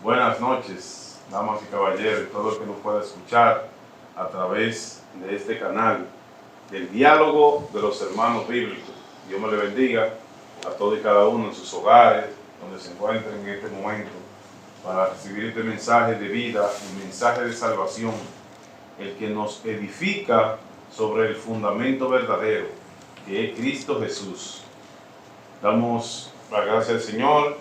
Buenas noches, damas y caballeros, todo el que nos pueda escuchar a través de este canal del diálogo de los hermanos bíblicos. Dios me le bendiga a todos y cada uno en sus hogares, donde se encuentren en este momento, para recibir este mensaje de vida, un mensaje de salvación, el que nos edifica sobre el fundamento verdadero, que es Cristo Jesús. Damos la gracia al Señor.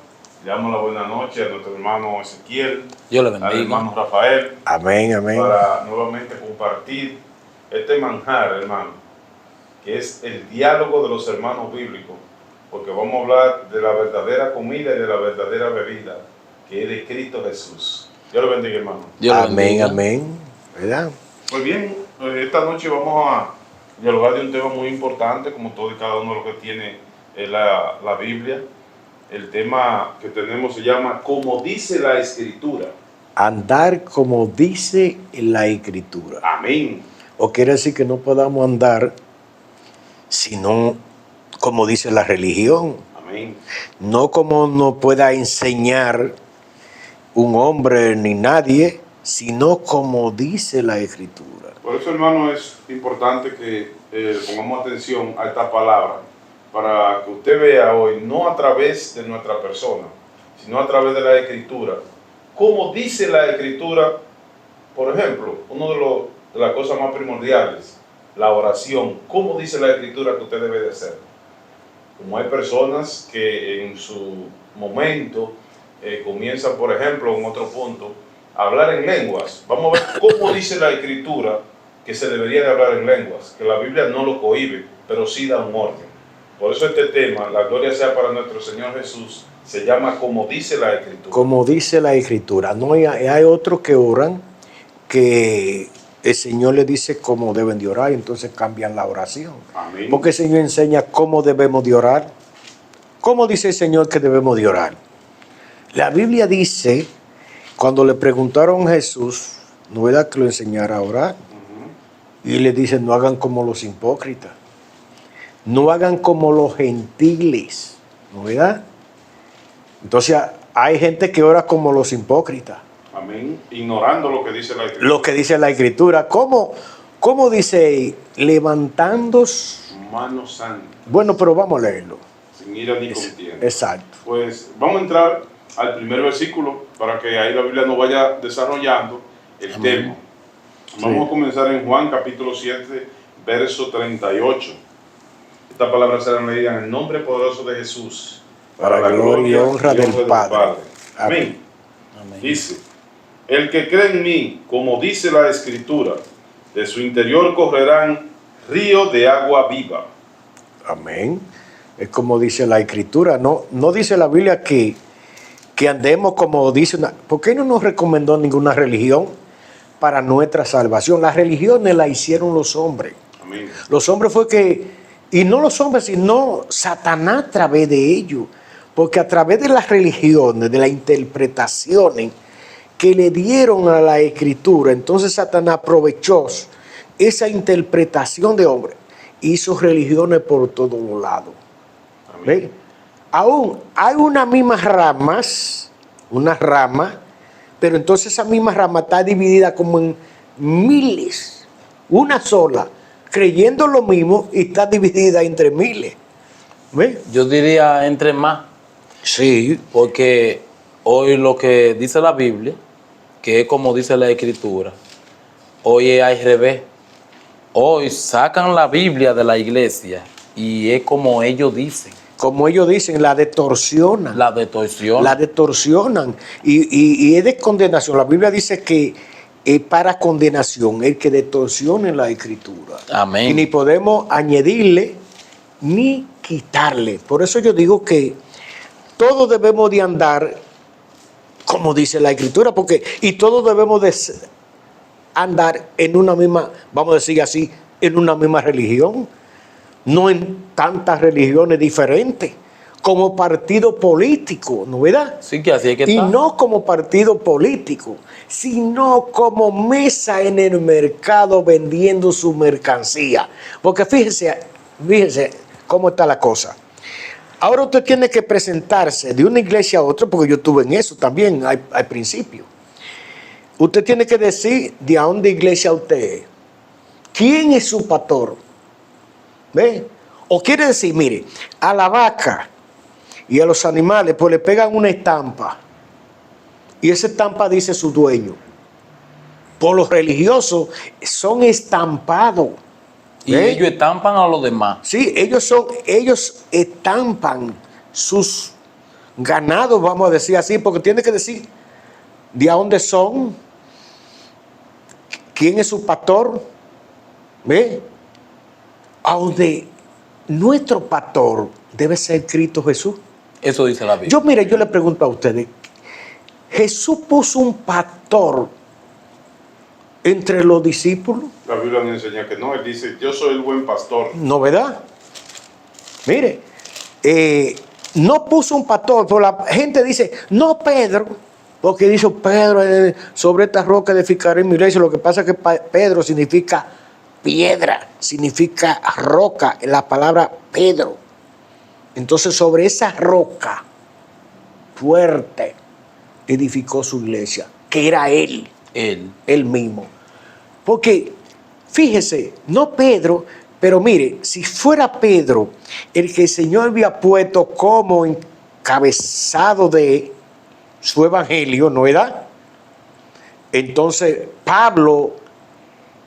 Le damos la buena noche a nuestro hermano Ezequiel, Dios le bendiga. al hermano Rafael. Amén, amén. Para nuevamente compartir este manjar, hermano, que es el diálogo de los hermanos bíblicos, porque vamos a hablar de la verdadera comida y de la verdadera bebida, que es de Cristo Jesús. Dios le bendiga, hermano. Dios le Amén, bendiga. amén. ¿Verdad? Pues bien, esta noche vamos a dialogar de un tema muy importante, como todo y cada uno de los que tiene la Biblia. El tema que tenemos se llama "Como dice la Escritura". Andar como dice la Escritura. Amén. O quiere decir que no podamos andar sino como dice la religión. Amén. No como nos pueda enseñar un hombre ni nadie, sino como dice la Escritura. Por eso, hermano, es importante que pongamos atención a esta palabra, para que usted vea hoy, no a través de nuestra persona, sino a través de la Escritura. Como dice la Escritura, por ejemplo, de las cosas más primordiales, la oración. ¿Cómo dice la Escritura que usted debe de hacer? Como hay personas que en su momento comienzan, por ejemplo, en otro punto, a hablar en lenguas. Vamos a ver cómo dice la Escritura que se debería de hablar en lenguas, que la Biblia no lo cohíbe, pero sí da un orden. Por eso este tema, la gloria sea para nuestro Señor Jesús, se llama "Como dice la Escritura". Como dice la Escritura. No hay otros que oran que el Señor le dice cómo deben de orar, y entonces cambian la oración. Amén. Porque el Señor enseña cómo debemos de orar. ¿Cómo dice el Señor que debemos de orar? La Biblia dice, cuando le preguntaron a Jesús, ¿no era que lo enseñara a orar? Y le dice, no hagan como los hipócritas. No hagan como los gentiles. ¿No verdad? Entonces hay gente que ora como los hipócritas. Amén. Ignorando lo que dice la Escritura. Lo que dice la Escritura. ¿Cómo dice? Levantando Manos santas, Bueno, pero vamos a leerlo. sin ira ni contienda. Exacto. Pues vamos a entrar al primer versículo para que ahí la Biblia nos vaya desarrollando el tema. Vamos a comenzar en Juan capítulo 7, verso 38. Esta palabra será leída en el nombre poderoso de Jesús, Para la gloria y honra del Padre. Amén. Amén. Dice, el que cree en mí, como dice la Escritura, de su interior correrán ríos de agua viva. Amén. Es como dice la Escritura. No dice la Biblia que andemos como dice una... ¿Por qué no nos recomendó ninguna religión para nuestra salvación? Las religiones las hicieron los hombres. Amén. Los hombres fue que... Y no los hombres, sino Satanás a través de ellos. Porque a través de las religiones, de las interpretaciones que le dieron a la Escritura, entonces Satanás aprovechó esa interpretación de hombre. Hizo religiones por todos los lados. ¿Ve? Aún hay unas mismas ramas, pero entonces esa misma rama está dividida como en miles, una sola, creyendo lo mismo y está dividida entre miles. ¿Ve? Yo diría entre más, Sí, porque hoy lo que dice la Biblia, que es como dice la Escritura, hoy es al revés. Hoy sacan la Biblia de la iglesia y es como ellos dicen. como ellos dicen, la distorsionan. La distorsión. La distorsionan y es de condenación. La Biblia dice que es para condenación el que distorsione la Escritura. Amén. Y ni podemos añadirle ni quitarle. Por eso yo digo que todos debemos de andar como dice la Escritura, y todos debemos de andar en una misma, vamos a decir así, en una misma religión, no en tantas religiones diferentes, como partido político, ¿no verdad? Sí, que así es que Y está. no como partido político, sino como mesa en el mercado vendiendo su mercancía. Porque fíjense cómo está la cosa. Ahora usted tiene que presentarse de una iglesia a otra, porque yo estuve en eso también al principio. Usted tiene que decir de a dónde iglesia usted es. ¿Quién es su pastor? ¿Ve? O quiere decir, mire, a la vaca y a los animales pues le pegan una estampa. Y esa estampa dice su dueño. Por los religiosos son estampados. Y ellos estampan a los demás. Sí, ellos estampan sus ganados, vamos a decir así, porque tiene que decir de a dónde son, quién es su pastor, ¿ve? A donde nuestro pastor debe ser Cristo Jesús. Eso dice la Biblia. Yo le pregunto a ustedes, Jesús puso un pastor entre los discípulos, La Biblia nos enseña que no. Él dice, yo soy el buen pastor. ¿no verdad? Mire, no puso un pastor, pero la gente dice, no Pedro, porque dice Pedro, sobre esta roca edificaré mi iglesia. Lo que pasa es que Pedro significa piedra, significa roca, la palabra Pedro. Entonces sobre esa roca fuerte edificó su iglesia, que era él mismo. Porque, fíjese, no Pedro, pero mire, si fuera Pedro el que el Señor había puesto como encabezado de su evangelio, ¿no era? Entonces Pablo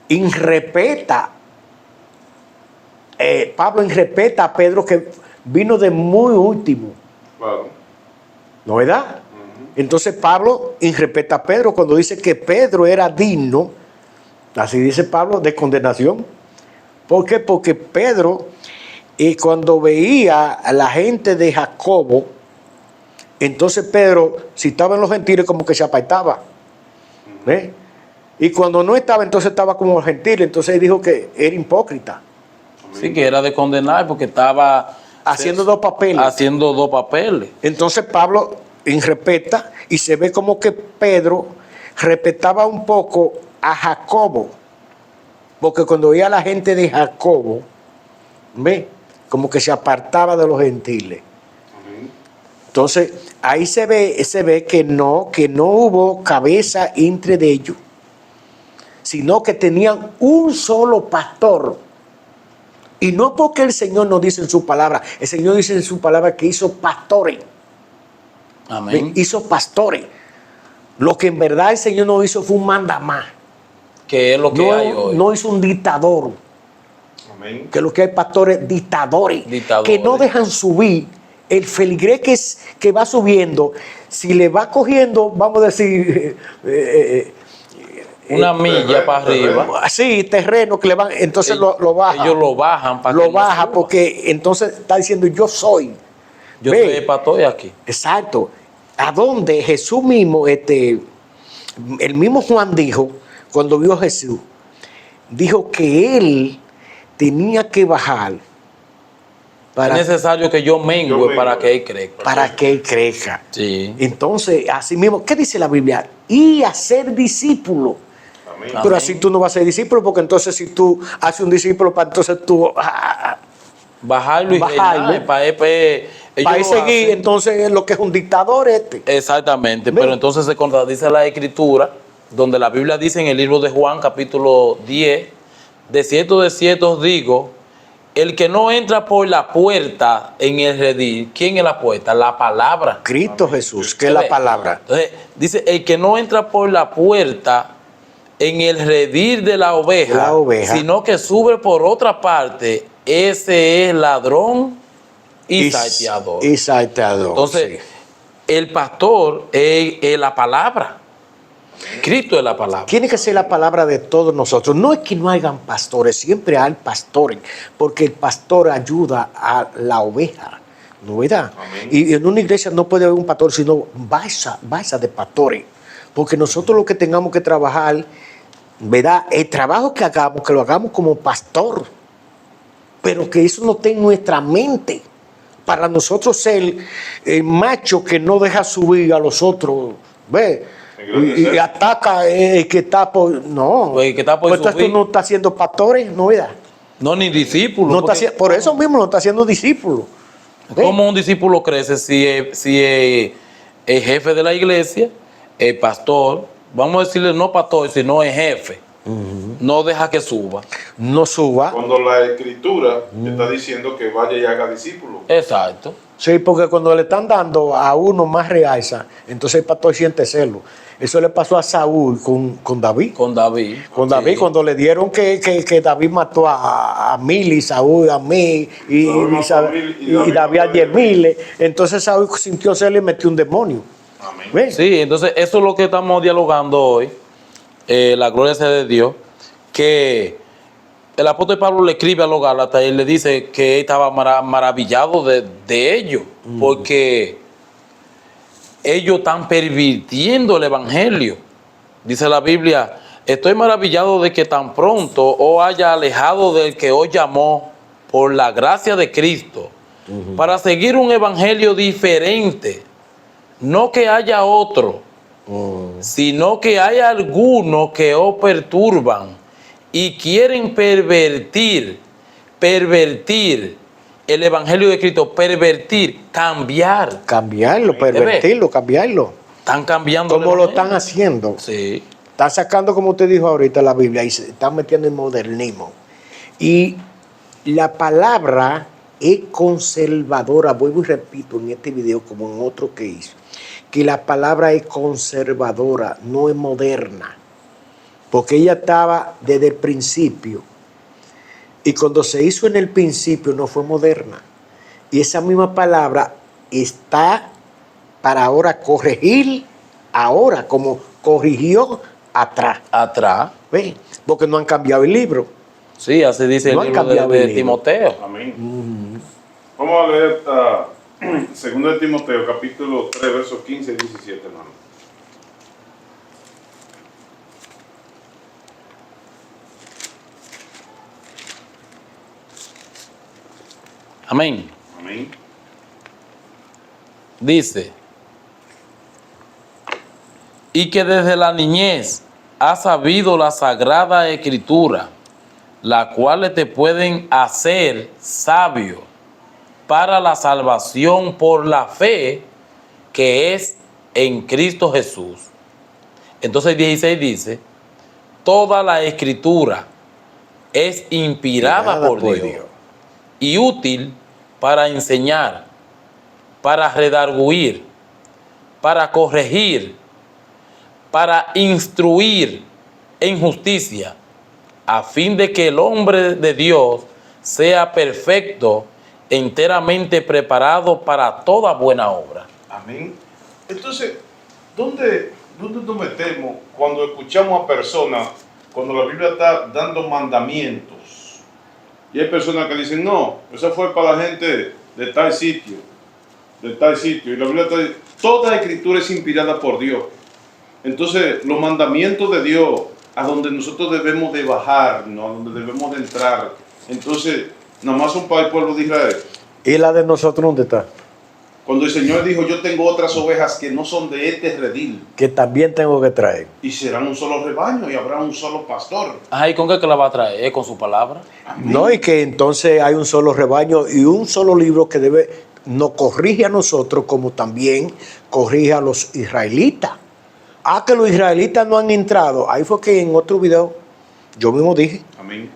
irrespeta a Pedro, que vino de muy último. Claro. ¿No verdad? Entonces Pablo irrespeta a Pedro cuando dice que Pedro era digno, así dice Pablo, de condenación. ¿Por qué? Porque Pedro, cuando veía a la gente de Jacobo, entonces Pedro, si estaba en los gentiles, como que se apartaba. ¿Ve? Y cuando no estaba, entonces estaba como los gentiles. Entonces él dijo que era hipócrita. Sí, que era de condenar porque estaba haciendo dos papeles. Entonces Pablo irrespeta y se ve como que Pedro respetaba un poco a Jacobo, porque cuando veía a la gente de Jacobo, ¿ve? Como que se apartaba de los gentiles. Entonces ahí se ve que no hubo cabeza entre de ellos, sino que tenían un solo pastor. Y no porque el Señor nos dice en su palabra, el Señor dice en su palabra que hizo pastores. Amén. Hizo pastores. Lo que en verdad el Señor no hizo fue un mandamás. Que es lo que hay hoy. No hizo un dictador. Amén. Que lo que hay pastores dictadores. Que no dejan subir el feligrés que va subiendo. Si le va cogiendo, vamos a decir, una milla para arriba. Sí, terreno que le van, entonces lo baja. Ellos lo bajan para lo baja porque entonces está diciendo yo soy. Yo soy el pastor aquí. Exacto. A donde Jesús mismo, el mismo Juan dijo, cuando vio a Jesús, dijo que él tenía que bajar. Es necesario que yo mengue para que él crezca. Para que él crezca. Sí. Entonces, así mismo, ¿qué dice la Biblia? Y a ser discípulo. Amén. Pero así tú no vas a ser discípulo, porque entonces si tú haces un discípulo, para entonces tú bajarlo y para él seguir, entonces lo que es un dictador Exactamente. ¿Ve? Pero entonces se contradice la Escritura, donde la Biblia dice en el libro de Juan, capítulo 10, de cierto os digo, el que no entra por la puerta en el redil, ¿quién es la puerta? La palabra. Cristo Jesús, que es la palabra. Entonces, dice, el que no entra por la puerta en el redil de la oveja, sino que sube por otra parte, ese es ladrón y salteador. Entonces, sí. El pastor es la palabra. Cristo es la palabra. Tiene que ser la palabra de todos nosotros. No es que no hayan pastores, siempre hay pastores, porque el pastor ayuda a la oveja, ¿no verdad? Amén. Y en una iglesia no puede haber un pastor, sino base de pastores, porque nosotros lo que tengamos que trabajar, ¿verdad? El trabajo que hagamos, que lo hagamos como pastor, pero que eso no esté en nuestra mente, para nosotros ser el macho que no deja subir a los otros, ¿ves? Y ataca el que está por... No, pues el que está por entonces tú no estás haciendo pastores, ¿no verdad? No, ni discípulos. No por eso mismo no está haciendo discípulos. ¿Ve? ¿Cómo un discípulo crece si es jefe de la iglesia, el pastor, vamos a decirle no pastor, sino es jefe, no deja que suba? No suba. Cuando la escritura está diciendo que vaya y haga discípulos. Exacto. Sí, porque cuando le están dando a uno más realza, entonces el pastor siente celo. Eso le pasó a Saúl con David. Con David. Con Sí. David, cuando le dieron que David mató a mil y Saúl a mil Saúl mató a mil y David a 10,000, entonces Saúl sintió celo y metió un demonio. Amén. ¿Ve? Sí, entonces eso es lo que estamos dialogando hoy. La gloria sea de Dios. Que el apóstol Pablo le escribe a los Gálatas y le dice que él estaba maravillado de ellos, porque ellos están pervirtiendo el evangelio. Dice la Biblia: estoy maravillado de que tan pronto os haya alejado del que os llamó por la gracia de Cristo, para seguir un evangelio diferente. No que haya otro, sino que hay algunos que os perturban y quieren pervertir el evangelio de Cristo, cambiar. Cambiarlo, pervertirlo, cambiarlo. Están cambiando. Como lo están haciendo. Sí. Están sacando, como usted dijo ahorita, la Biblia y se están metiendo en modernismo. Y la palabra es conservadora. Vuelvo y repito en este video como en otro que hizo, que la palabra es conservadora, no es moderna. Porque ella estaba desde el principio. Y cuando se hizo en el principio no fue moderna. Y esa misma palabra está para ahora corregir, ahora como corrigió atrás. Atrás. ¿Ve? Porque no han cambiado el libro. Sí, así dice No el han libro cambiado de el libro. Timoteo. Amén. Vamos a leer 2 de Timoteo, capítulo 3, versos 15 y 17, hermano. Amén. Amén. Dice: y que desde la niñez has sabido la sagrada escritura, la cual te pueden hacer sabio para la salvación por la fe que es en Cristo Jesús. Entonces el 16 dice: toda la escritura es inspirada por Dios y útil para enseñar, para redarguir, para corregir, para instruir en justicia, a fin de que el hombre de Dios sea perfecto, enteramente preparado para toda buena obra. Amén. Entonces, ¿dónde nos metemos cuando escuchamos a personas, cuando la Biblia está dando mandamientos? Y hay personas que dicen, no, eso fue para la gente de tal sitio, de tal sitio. Y la Biblia está diciendo, toda escritura es inspirada por Dios. Entonces, los mandamientos de Dios, a donde nosotros debemos de bajar, ¿no? A donde debemos de entrar. Entonces, nada más son para el pueblo de Israel. ¿Y la de nosotros dónde está? Cuando el Señor dijo, yo tengo otras ovejas que no son de este redil, Que también tengo que traer. y serán un solo rebaño y habrá un solo pastor. Ajá, ¿y con qué que la va a traer? ¿Con su palabra? No, y que entonces hay un solo rebaño y un solo libro que nos corrige a nosotros como también corrige a los israelitas. Ah, que los israelitas no han entrado. Ahí fue que en otro video yo mismo dije Amén.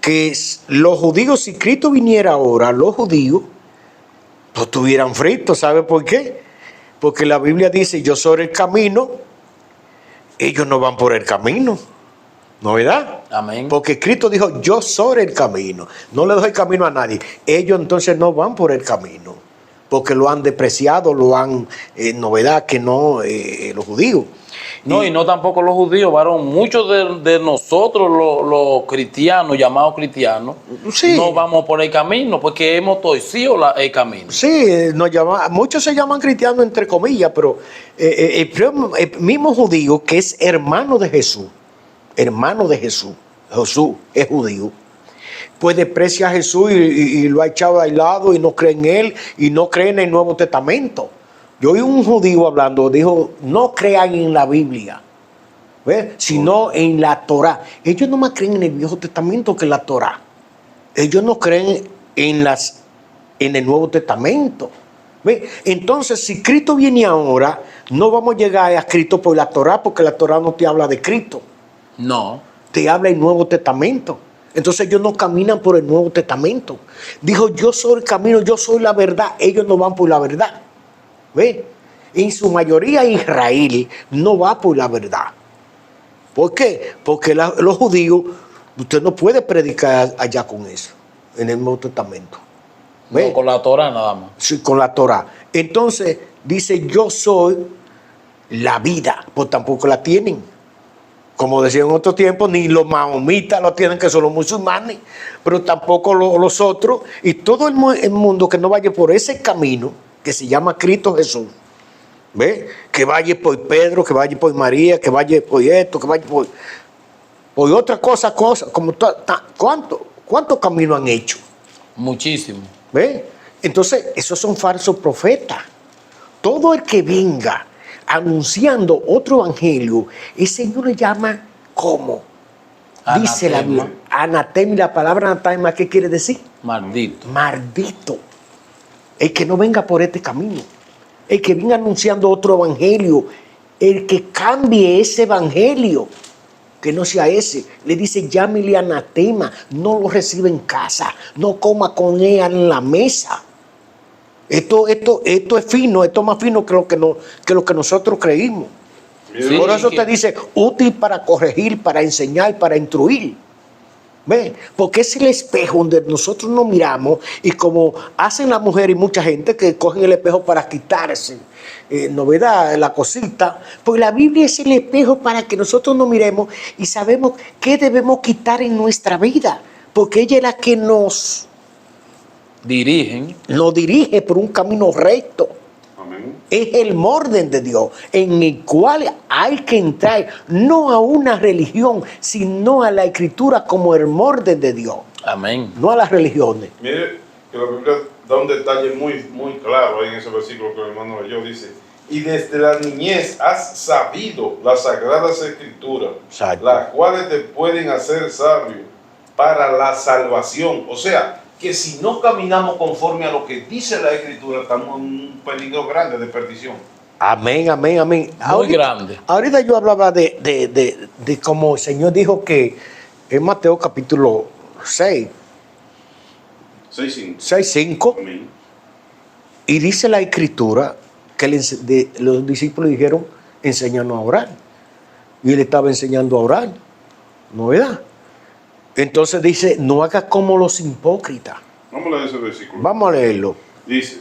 que los judíos, si Cristo viniera ahora, los judíos no estuvieran fritos. ¿Sabe por qué? Porque la Biblia dice, yo soy el camino, ellos no van por el camino. ¿No, verdad? Amén. Porque Cristo dijo, yo soy el camino. No le doy camino a nadie. Ellos entonces no van por el camino. Porque lo han despreciado, lo han, novedad que no, los judíos. No, y no tampoco los judíos, varón. Muchos de nosotros, los cristianos, llamados cristianos, Sí. no vamos por el camino, porque hemos torcido el camino. Sí, muchos se llaman cristianos entre comillas, pero el mismo judío que es hermano de Jesús, Jesús es judío, pues desprecia a Jesús y lo ha echado al lado y no cree en él y no cree en el Nuevo Testamento. Yo oí un judío hablando, dijo, no crean en la Biblia, ¿ves? Sino en la Torá. Ellos no más creen en el Viejo Testamento que en la Torá. Ellos no creen en las en el Nuevo Testamento. ¿Ve? Entonces, si Cristo viene ahora, no vamos a llegar a Cristo por la Torá, porque la Torá no te habla de Cristo, No. te habla el Nuevo Testamento. Entonces ellos no caminan por el Nuevo Testamento. Dijo, yo soy el camino, yo soy la verdad. Ellos no van por la verdad. ¿Ve? En su mayoría Israel no va por la verdad. ¿Por qué? Porque los judíos, usted no puede predicar allá con eso, en el Nuevo Testamento. ¿Ve? No, con la Torah nada más. Sí, con la Torah. Entonces dice, yo soy la vida, pues tampoco la tienen. Como decía en otro tiempo, ni los maomitas lo tienen, que son los musulmanes, pero tampoco los otros. Y todo el mundo que no vaya por ese camino, que se llama Cristo Jesús, ¿ve? Que vaya por Pedro, que vaya por María, que vaya por esto, que vaya por otra cosa, como ¿cuántos caminos han hecho? Muchísimo. ¿Ve? Entonces, esos son falsos profetas. Todo el que venga anunciando otro evangelio, el Señor le llama ¿cómo? Dice la Biblia, anatema. Y la palabra anatema, ¿qué quiere decir? Maldito. Maldito. El que no venga por este camino, el que venga anunciando otro evangelio, el que cambie ese evangelio, que no sea ese, le dice llámele anatema, no lo reciba en casa, no coma con ella en la mesa. Esto es fino, esto es más fino que lo que nosotros creímos. Sí, Por eso que- te dice útil para corregir, para enseñar, para instruir. ¿Ve? Porque es el espejo donde nosotros nos miramos, y como hacen las mujeres y mucha gente que cogen el espejo para quitarse novedad, la cosita, pues la Biblia es el espejo para que nosotros nos miremos y sabemos qué debemos quitar en nuestra vida, porque ella es la que nos dirige por un camino recto. Amén. Es el orden de Dios en el cual hay que entrar, no a una religión, sino a la Escritura como el orden de Dios, Amén. no a las religiones. Mire que la Biblia da un detalle muy, muy claro ahí en ese versículo que el hermano leyó. Dice, y desde la niñez has sabido las sagradas escrituras, Exacto. las cuales te pueden hacer sabio para la salvación. O sea, que si no caminamos conforme a lo que dice la escritura, estamos en un peligro grande de perdición. Amén, amén, amén. Muy grande. Ahorita yo hablaba de como el Señor dijo que en Mateo capítulo 6, 6:5. 6:5, Amén. y dice la Escritura que los discípulos dijeron, enséñanos a orar. Y él estaba enseñando a orar, ¿no verdad? Entonces dice, no hagas como los hipócritas. Vamos a leer ese versículo. Vamos a leerlo. Dice,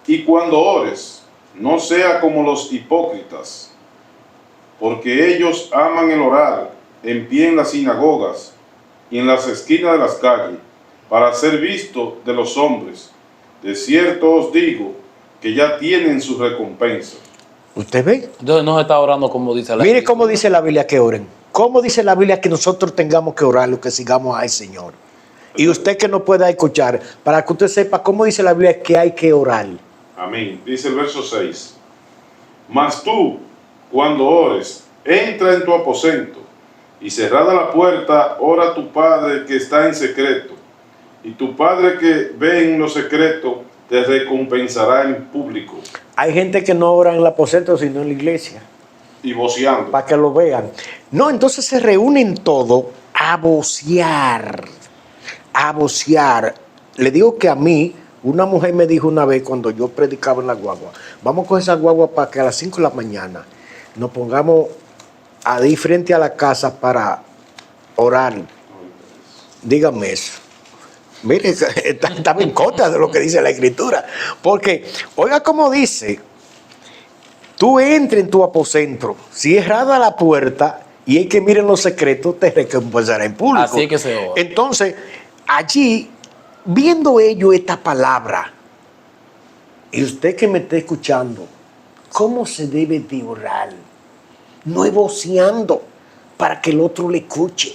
y cuando ores, no sea como los hipócritas, porque ellos aman el orar en pie en las sinagogas y en las esquinas de las calles, para ser visto de los hombres. De cierto os digo que ya tienen su recompensa. ¿Usted ve? Entonces no se está orando como dice la Mire Escritura. cómo dice la Biblia que oren. ¿Cómo dice la Biblia que nosotros tengamos que orar, lo que sigamos al Señor? Y usted que no pueda escuchar, para que usted sepa cómo dice la Biblia que hay que orar. Amén. Dice el verso 6. Mas tú, cuando ores, entra en tu aposento, y cerrada la puerta, ora a tu Padre que está en secreto. Y tu Padre que ve en lo secreto, te recompensará en público. Hay gente que no ora en el aposento, sino en la iglesia, Y voceando. para que lo vean. No, entonces se reúnen todos a vocear. A vocear. Le digo que a mí, una mujer me dijo una vez cuando yo predicaba en la guagua, vamos con esa guagua para que a las 5 de la mañana nos pongamos ahí frente a la casa para orar. Dígame eso. Mire, estaba en contra de lo que dice la Escritura. Porque, oiga cómo dice, tú entres en tu aposento, cerrada la puerta, y el que mire en los secretos te recompensará en público. Así es que se ora. Entonces, allí, viendo ellos esta palabra, y usted que me está escuchando, ¿cómo se debe de orar? No es voceando para que el otro le escuche.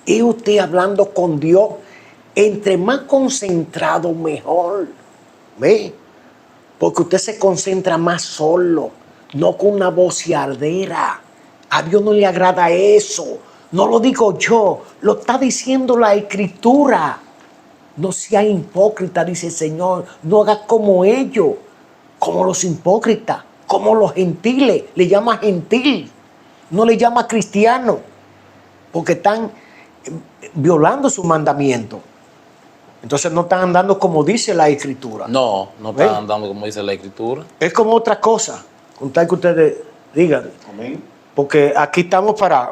Es usted hablando con Dios. Entre más concentrado, mejor. ¿Ve? Porque usted se concentra más solo, no con una voceadera. A Dios no le agrada eso. No lo digo yo, lo está diciendo la Escritura. No sea hipócrita, dice el Señor. No hagas como ellos, como los hipócritas, como los gentiles. Le llama gentil, no le llama cristiano, porque están violando su mandamiento. Entonces no están andando como dice la Escritura. No están andando como dice la Escritura. Es como otra cosa, con tal que ustedes digan. Amén. Porque aquí estamos para...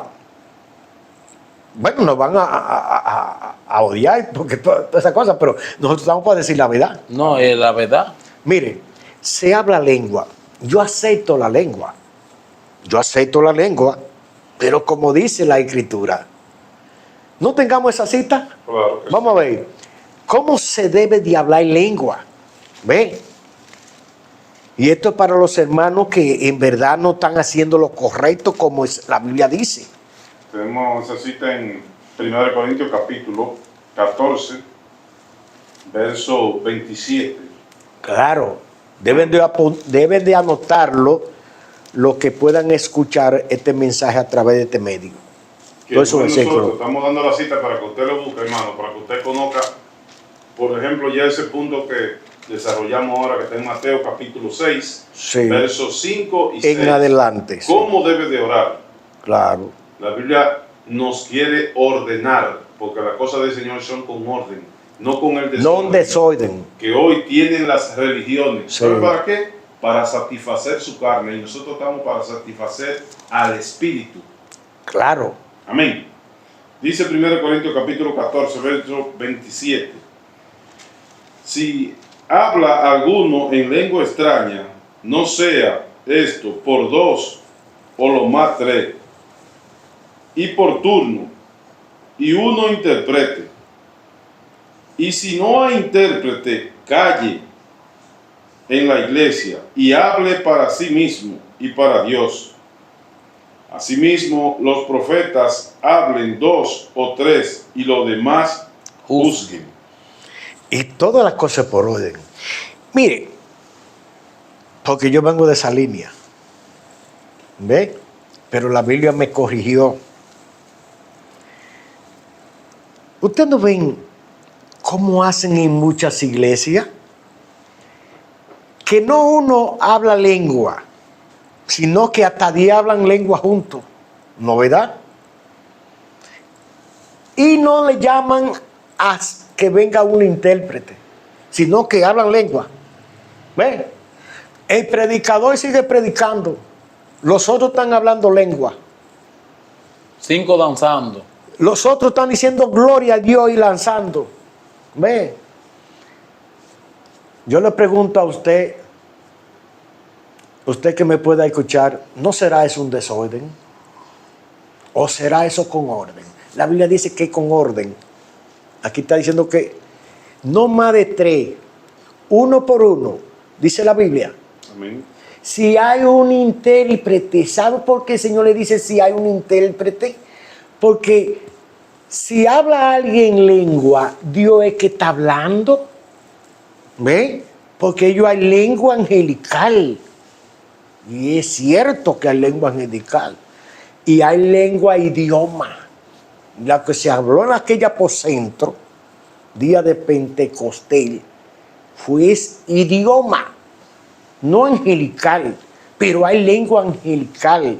Bueno, nos van a odiar porque toda esa cosa, pero nosotros estamos para decir la verdad. No, es la verdad. Mire, se habla lengua. Yo acepto la lengua. Yo acepto la lengua, pero como dice la Escritura, no tengamos esa cita. Claro que Vamos a ver, ¿cómo se debe de hablar lengua? ¿Ve? Y esto es para los hermanos que en verdad no están haciendo lo correcto como la Biblia dice. Tenemos esa cita en 1 Corintios capítulo 14, verso 27. Claro, deben de anotarlo los que puedan escuchar este mensaje a través de este medio. Que Todo eso nosotros versículo. estamos dando la cita para que usted lo busque, hermano, para que usted conozca, por ejemplo, ya ese punto que desarrollamos ahora, que está en Mateo capítulo 6, Sí. versos 5 y 6. En adelante. Sí. ¿Cómo debe de orar? Claro. La Biblia nos quiere ordenar, porque las cosas del Señor son con orden, no con el No un desorden. que hoy tienen las religiones. Sí. ¿Sabe para qué? Para satisfacer su carne, y nosotros estamos para satisfacer al Espíritu. Claro. Amén. Dice 1 Corintios capítulo 14, verso 27. Si habla alguno en lengua extraña, no sea esto por 2 o lo más 3, y por turno, y uno interprete. Y si no hay intérprete, calle en la iglesia y hable para sí mismo y para Dios. Asimismo, los profetas hablen 2 o 3 y los demás juzguen. Y todas las cosas por orden. Mire, porque yo vengo de esa línea. ¿Ve? Pero la Biblia me corrigió. ¿Ustedes no ven cómo hacen en muchas iglesias? Que no uno habla lengua, sino que hasta 10 hablan lengua juntos. ¿No verdad? Y no le llaman a que venga un intérprete, sino que hablan lengua. ¿Ve? El predicador sigue predicando. Los otros están hablando lengua. 5 danzando. Los otros están diciendo gloria a Dios y lanzando. ¿Ve? Yo le pregunto a usted que me pueda escuchar, ¿no será eso un desorden? ¿O será eso con orden? La Biblia dice que con orden. Aquí está diciendo que no más de 3, 1 por 1, dice la Biblia. Amén. Si hay un intérprete, ¿sabe por qué el Señor le dice si hay un intérprete? Porque si habla alguien lengua, Dios es que está hablando. ¿Ve? Porque ellos hay lengua angelical. Y es cierto que hay lengua angelical. Y hay lengua idioma. La que se habló en aquel apocentro, día de Pentecostés, fue idioma, no angelical, pero hay lengua angelical.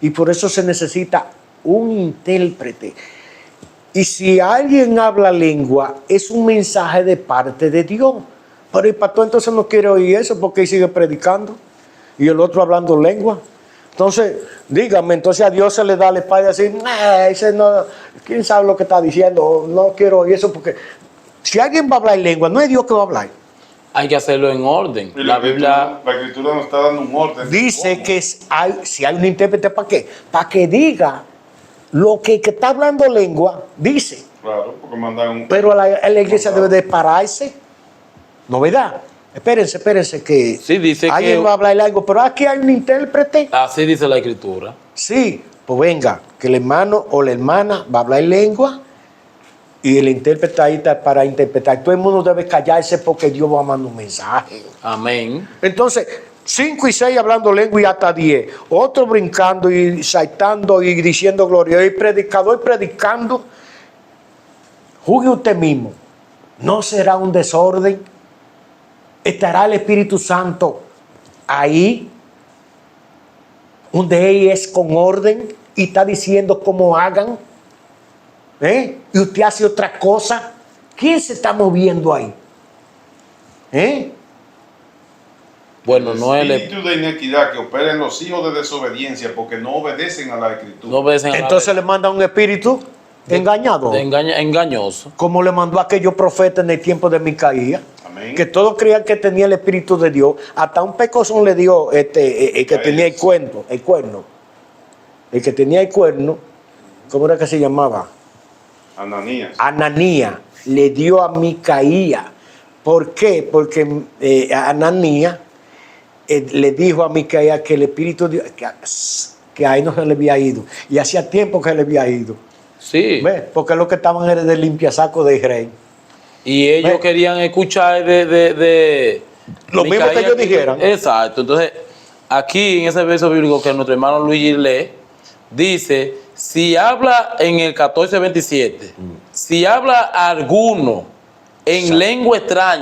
Y por eso se necesita un intérprete. Y si alguien habla lengua, es un mensaje de parte de Dios. Pero el pastor entonces no quiere oír eso porque él sigue predicando. Y el otro hablando lengua. Entonces, dígame, entonces a Dios se le da la espalda y decir, nah, ese no, quién sabe lo que está diciendo, no quiero oír eso, porque si alguien va a hablar lengua, no es Dios que va a hablar. Hay que hacerlo en orden. Y La Biblia la Escritura nos está dando un orden. Dice ¿Cómo? que si hay un intérprete, ¿para qué? Para que diga lo que el que está hablando lengua dice. Claro, porque mandan un... Pero la iglesia debe de pararse. ¿No verdad? Espérense que Sí, dice alguien que- va a hablar algo, pero aquí hay un intérprete. así dice la Escritura. Sí, pues venga, que el hermano o la hermana va a hablar lengua y el intérprete ahí está para interpretar. Todo el mundo debe callarse porque Dios va a mandar un mensaje. Amén. Entonces, 5 y 6 hablando lengua y hasta 10. Otro brincando y saltando y diciendo gloria. El predicador predicando. Juzgue usted mismo. no será un desorden, estará el Espíritu Santo ahí, donde Él es con orden y está diciendo cómo hagan, y usted hace otra cosa. ¿Quién se está moviendo ahí? Bueno, no el es espíritu de inequidad que opera en los hijos de desobediencia porque no obedecen a la escritura. no obedecen a la Entonces le manda un espíritu engañado, engañoso. como le mandó a aquellos profetas en el tiempo de Micaía, Amén. que todos creían que tenía el espíritu de Dios. Hasta un pecozón le dio el que tenía el cuerno. El que tenía el cuerno, ¿cómo era que se llamaba? Ananías. Ananías le dio a Micaía. ¿Por qué? Porque Ananías le dijo a Micaía que el espíritu de Dios, que ahí no se le había ido. Y hacía tiempo que se le había ido. Sí. ¿Ves? Porque lo que estaban era de limpiasaco de rey. Y ellos Ve. querían escuchar de Lo mismo que Micaía, ellos dijeran. Exacto. Entonces, aquí en ese verso bíblico que nuestro hermano Luigi lee, dice, si habla en el 14:27, si habla alguno en lengua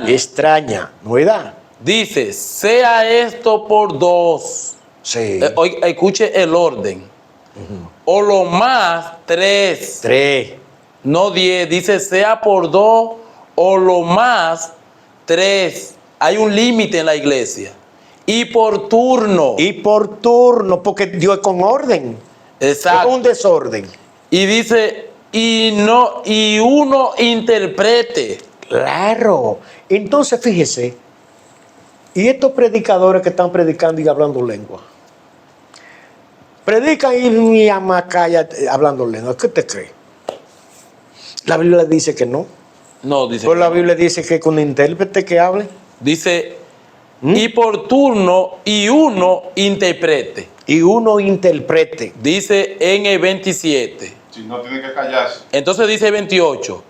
Extraña, ¿no es verdad? dice, sea esto por dos. Sí. Escuche el orden. O lo más 3. 3. No 10, dice sea por 2 o lo más 3. Hay un límite en la iglesia. Y por turno. Y por turno, porque Dios es con orden. Exacto. Es un desorden. Y dice, y uno interprete. Claro. Entonces, fíjese, y estos predicadores que están predicando y hablando lengua, predican y amacaya hablando lengua, ¿qué te cree? La Biblia dice que no. No, dice. Pues la Biblia dice que con intérprete que hable. Dice, y por turno y uno interprete. Y uno interprete. Dice en el 27. Si no, tiene que callarse. Entonces dice el 28.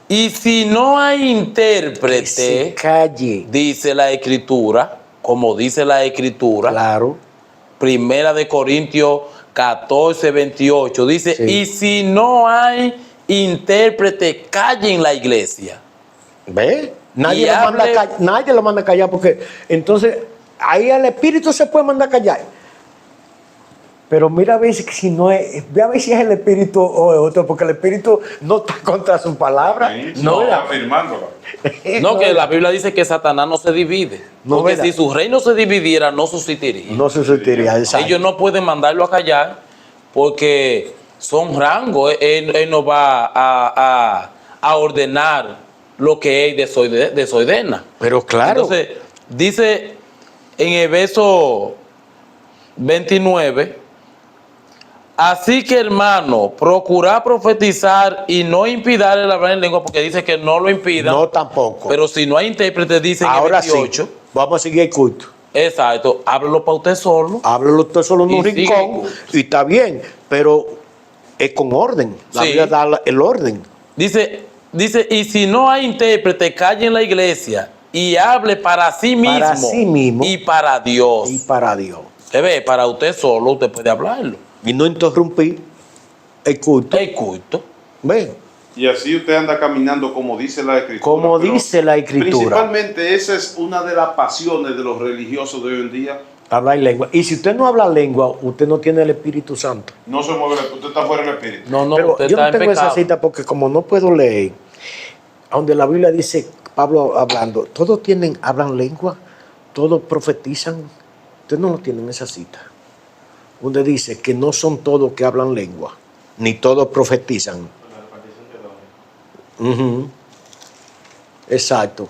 Y si no hay Que se intérprete, calle. dice la escritura, como dice la escritura, Claro. Primera de Corintios 14:28, dice, Sí. y si no hay intérprete, calle en la iglesia. ¿Ve? Y Nadie lo manda a callar porque entonces ahí al espíritu se puede mandar a callar. Pero mira a ver si no es, ve a ver si es el espíritu o es otro, porque el espíritu no está contra su palabra. Amén. No, Está ¿verdad? afirmándola. No, que la Biblia dice que Satanás no se divide. No, porque ¿verdad? si su reino se dividiera, no subsistiría. No se sentiría, exacto. Ellos no pueden mandarlo a callar porque son rangos. Él no va a ordenar lo que él desordena. Pero claro. Entonces, dice en el verso 29, así que hermano, procurad profetizar y no impidar el hablar en lengua, porque dice que no lo impidan. No tampoco. Pero si no hay intérprete, dice en el ahora 28. sí, vamos a seguir el culto. Exacto, háblelo para usted solo. Háblalo usted solo en Y un sigue rincón el culto. y está bien, pero es con orden. La Sí. Biblia da el orden. Dice, y si no hay intérprete, calle en la iglesia y hable para sí mismo, Para sí mismo. y para Dios. Y para Dios. Se ve, para usted solo, usted puede hablarlo. Y no interrumpir el culto. El culto. ¿Ve? Y así usted anda caminando como dice la escritura. Como Pero dice la escritura. Principalmente esa es una de las pasiones de los religiosos de hoy en día. Hablar lengua. Y si usted no habla lengua, usted no tiene el Espíritu Santo. No se mueve, usted está fuera del espíritu. No, no, Pero usted yo está no en tengo esa pecado. cita porque como no puedo leer, donde la Biblia dice, Pablo hablando, todos hablan lengua, todos profetizan. Ustedes no lo tienen esa cita. Donde dice que no son todos que hablan lengua, ni todos profetizan. Ujú. Exacto.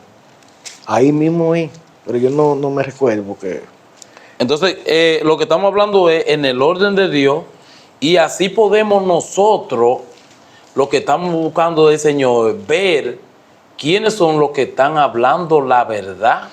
Ahí mismo es, pero yo no me recuerdo porque... Entonces, lo que estamos hablando es en el orden de Dios, y así podemos nosotros, lo que estamos buscando del Señor, ver quiénes son los que están hablando la verdad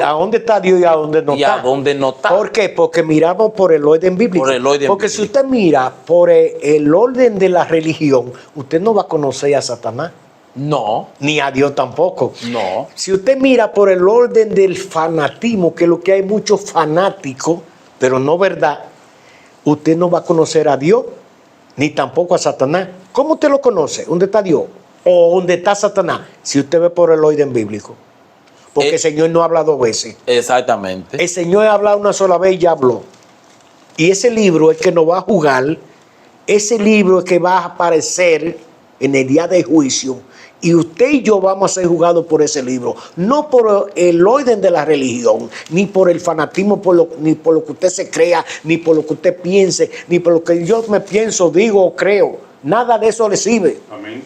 ¿A dónde está Dios y a dónde no y está? a dónde no está. ¿Por qué? Porque miramos por el orden bíblico. Por el orden Porque si bíblico. usted mira por el orden de la religión, usted no va a conocer a Satanás, No, ni a Dios tampoco. no. Si usted mira por el orden del fanatismo, que es lo que hay muchos fanáticos, pero no verdad, usted no va a conocer a Dios, ni tampoco a Satanás. ¿Cómo usted lo conoce? ¿Dónde está Dios? ¿O dónde está Satanás? Si usted ve por el orden bíblico. Porque el Señor no habla 2 veces. Exactamente. El Señor ha hablado una sola vez y ya habló. Y ese libro es que nos va a jugar, ese libro es que va a aparecer en el día de juicio. Y usted y yo vamos a ser juzgados por ese libro. No por el orden de la religión, ni por el fanatismo, ni por lo que usted se crea, ni por lo que usted piense, ni por lo que yo me pienso, digo o creo. Nada de eso le sirve. Amén.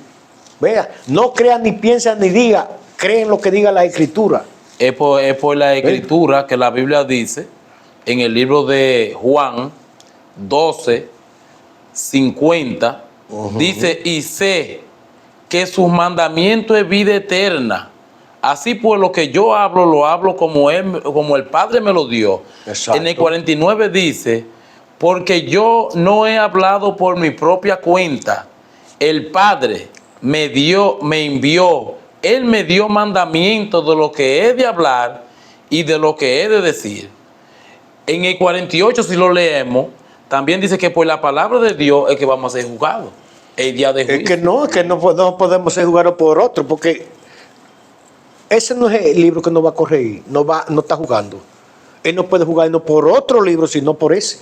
Vea, no crea ni piensa ni diga, creen lo que diga la Escritura. Es por la escritura que la Biblia dice en el libro de Juan 12, 50, dice, y sé que sus mandamientos es vida eterna. Así pues lo que yo hablo, lo hablo como el Padre me lo dio. Exacto. En el 49 dice, porque yo no he hablado por mi propia cuenta. El Padre me envió. Él me dio mandamiento de lo que he de hablar y de lo que he de decir. En el 48, si lo leemos, también dice que por la palabra de Dios es que vamos a ser juzgados el día de juicio. Es que no podemos ser jugados por otro, porque ese no es el libro que nos va a corregir, no está jugando. Él no puede jugarnos por otro libro, sino por ese.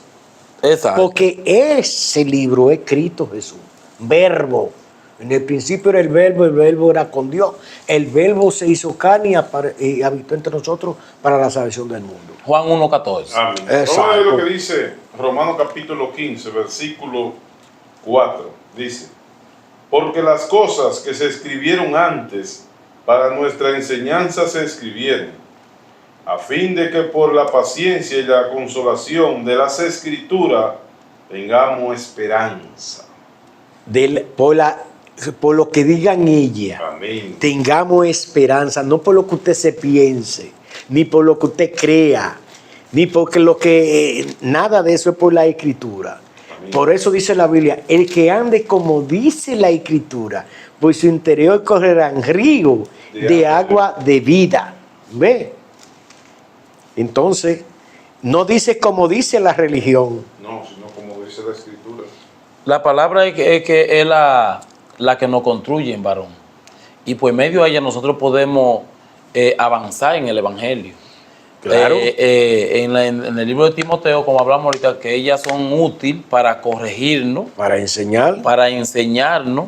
Exacto. Porque ese libro es Cristo Jesús, verbo. En el principio era el verbo era con Dios. El verbo se hizo carne y habitó entre nosotros para la salvación del mundo. Juan 1:14. Amén. Exacto. Vamos a ver lo que dice Romanos capítulo 15, versículo 4. Dice, porque las cosas que se escribieron antes para nuestra enseñanza se escribieron, a fin de que por la paciencia y la consolación de las Escrituras tengamos esperanza. Por lo que digan ella, Amén. tengamos esperanza, no por lo que usted se piense, ni por lo que usted crea, ni porque nada de eso es por la Escritura. Amén. Por eso dice la Biblia, el que ande como dice la Escritura, por su interior correrán ríos de agua de vida. ¿Ve? Entonces, no dice como dice la religión. No, sino como dice la Escritura. La palabra es la que nos construye, varón. Y por medio de ella nosotros podemos avanzar en el Evangelio. Claro. En el libro de Timoteo, como hablamos ahorita, que ellas son útiles para corregirnos, Para enseñar. para enseñarnos.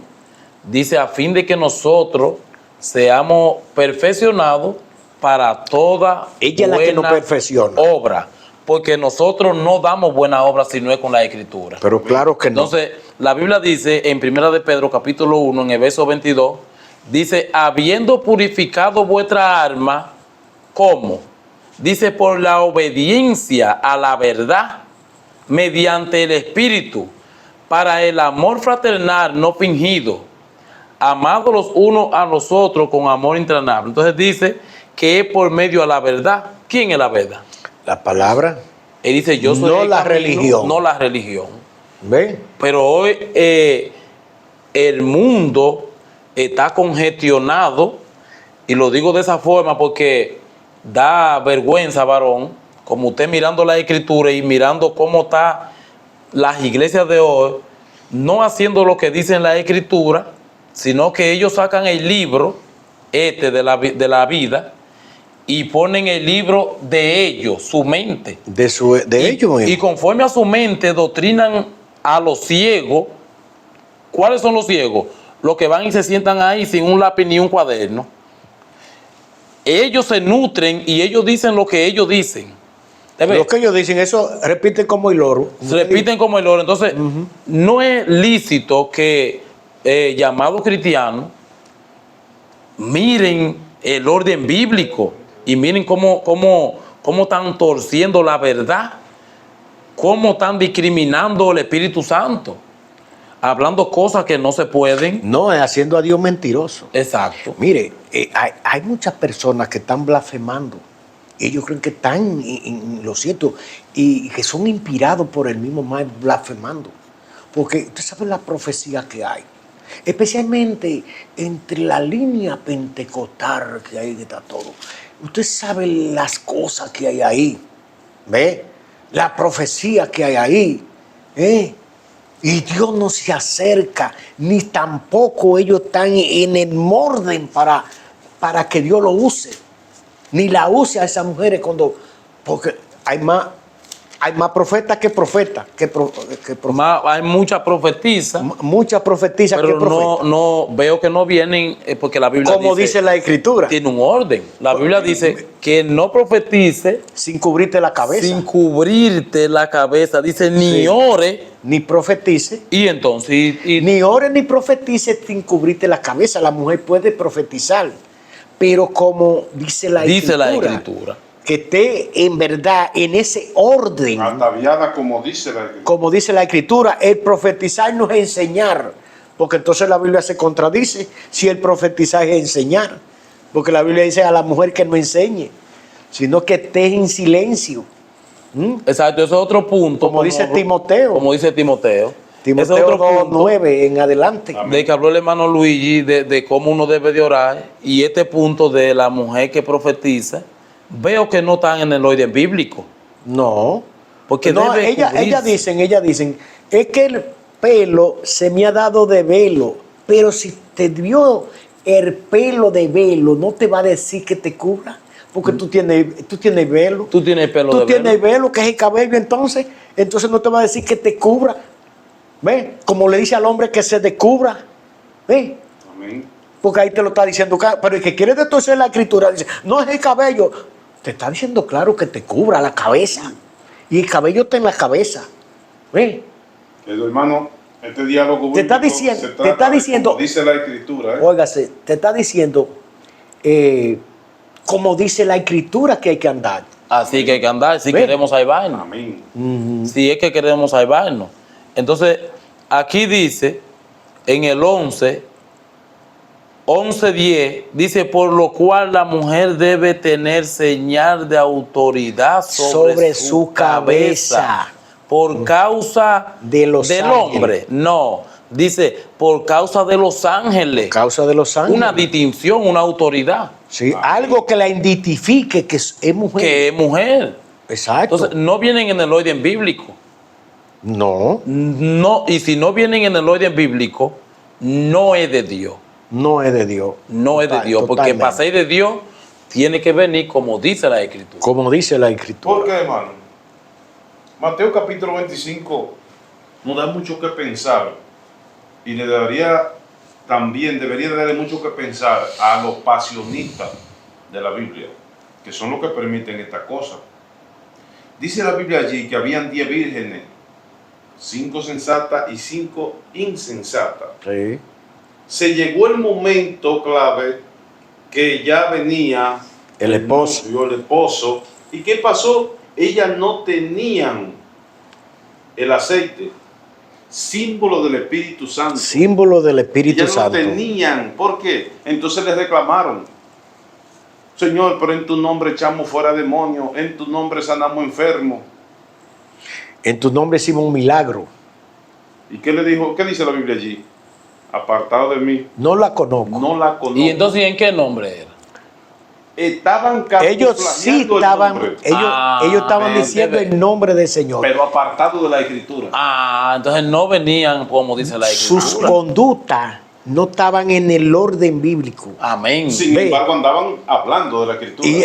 Dice, a fin de que nosotros seamos perfeccionados para toda Ella es la que nos buena perfecciona. obra. Porque nosotros no damos buena obra si no es con la Escritura. Pero claro que no. Entonces, la Biblia dice en 1 de Pedro, capítulo 1, en el verso 22, dice, habiendo purificado vuestra alma, ¿cómo? Dice, por la obediencia a la verdad, mediante el Espíritu, para el amor fraternal no fingido, amados los unos a los otros con amor intranable. Entonces dice que es por medio de la verdad. ¿Quién es la verdad? La palabra. Él dice, yo soy No el la camino, religión. no la religión. ¿Ve? Pero hoy el mundo está congestionado, y lo digo de esa forma porque da vergüenza, varón, como usted mirando la Escritura y mirando cómo están las iglesias de hoy, no haciendo lo que dice la Escritura, sino que ellos sacan el libro de la vida y ponen el libro de ellos, su mente. De ellos mismos. Y conforme a su mente doctrinan a los ciegos. ¿Cuáles son los ciegos? Los que van y se sientan ahí sin un lápiz ni un cuaderno. Ellos se nutren y ellos dicen lo que ellos dicen. Lo que ellos dicen, eso repiten como el loro. Se repiten como el oro. Entonces, no es lícito que llamados cristianos miren el orden bíblico y miren cómo están torciendo la verdad, cómo están discriminando el Espíritu Santo, hablando cosas que no se pueden. No, es haciendo a Dios mentiroso. Exacto. Mire, hay muchas personas que están blasfemando. Ellos creen que están lo cierto y que son inspirados por el mismo mal blasfemando. Porque usted sabe la profecía que hay. Especialmente entre la línea pentecostal que hay que está todo. Usted sabe las cosas que hay ahí. ¿Ve? La profecía que hay ahí. Y Dios no se acerca, ni tampoco ellos están en el orden para que Dios lo use. Ni la use a esas mujeres porque hay más profetas que profetas. Hay muchas profetizas, Muchas profetizas que pero profetas. no veo que no vienen porque la Biblia Como dice la Escritura, tiene un orden. La Biblia dice que no profetice sin cubrirte la cabeza, sin cubrirte la cabeza. Dice ni Sí. ore. ni profetice. Y entonces, Ni ore ni profetice sin cubrirte la cabeza. La mujer puede profetizar, pero como dice la Escritura, que esté en verdad en ese orden, Ataviada como dice la Escritura. como dice la Escritura. El profetizar no es enseñar, porque entonces la Biblia se contradice si el profetizar es enseñar, porque la Biblia dice a la mujer que no enseñe, sino que esté en silencio. exacto, ese es otro punto. Como dice Timoteo. Como dice Timoteo. Ese es Timoteo otro punto 2:9 en adelante. Amén. de que habló el hermano Luigi de cómo uno debe de orar. Y este punto de la mujer que profetiza, veo que no están en el orden bíblico. No, Porque no, debe ellas cubrirse. dicen, es que el pelo se me ha dado de velo, pero si te dio el pelo de velo, no te va a decir que te cubra, porque tú tienes velo. Tú tienes pelo Tú de tienes velo. velo, que es el cabello, entonces no te va a decir que te cubra. ¿Ves? Como le dice al hombre que se descubra. ¿Ves? Amén. Porque ahí te lo está diciendo, pero el que quiere detorcer la Escritura dice, no es el cabello. Te está diciendo claro que te cubra la cabeza. Y el cabello está en la cabeza. ¿Ves? Hermano, este diálogo Te está bíblico diciendo- se te trata está de diciendo- como dice la Escritura. Óigase, te está diciendo, como dice la Escritura que hay que andar. Así que hay que andar si Ve. queremos salvarnos. Amén. Si es que queremos salvarnos. Entonces, aquí dice, en el 11:10, dice, por lo cual la mujer debe tener señal de autoridad sobre su cabeza. Por causa De los del ángeles. hombre. No, dice, por causa de los ángeles. Causa de los ángeles. Una distinción, una autoridad. Sí, algo que la identifique que es mujer. Que es mujer. Exacto. Entonces, no vienen en el orden bíblico. no, No, y si no vienen en el orden bíblico, no es de Dios. no es de Dios. No es de Dios. Porque Totalmente. para ser de Dios, tiene que venir como dice la Escritura. Como dice la Escritura. ¿Por qué, hermano? Mateo capítulo 25 nos da mucho que pensar y debería darle mucho que pensar a los pasionistas de la Biblia, que son los que permiten esta cosa. Dice la Biblia allí que habían 10 vírgenes, 5 sensatas y 5 insensatas. Sí. Se llegó el momento clave que ya venía El esposo. novio, el esposo. ¿Y qué pasó? Ellas no tenían el aceite, símbolo del Espíritu Santo. Símbolo del Espíritu Ellas no Santo. tenían. ¿Por qué? Entonces les reclamaron. Señor, pero en tu nombre echamos fuera demonios, en tu nombre sanamos enfermos. En tu nombre hicimos un milagro. ¿Y qué le dijo? ¿Qué dice la Biblia allí? Apartado de mí, No la conozco. no la conozco. ¿Y entonces en qué nombre era? Estaban Ellos sí camuflajeando el estaban, nombre, ellos estaban ven, diciendo ven. el nombre del Señor. pero apartado de la Escritura. Entonces no venían como dice la Sus Escritura. conductas no estaban en el orden bíblico. Amén. Sin Ve. embargo, andaban hablando de la Escritura. Y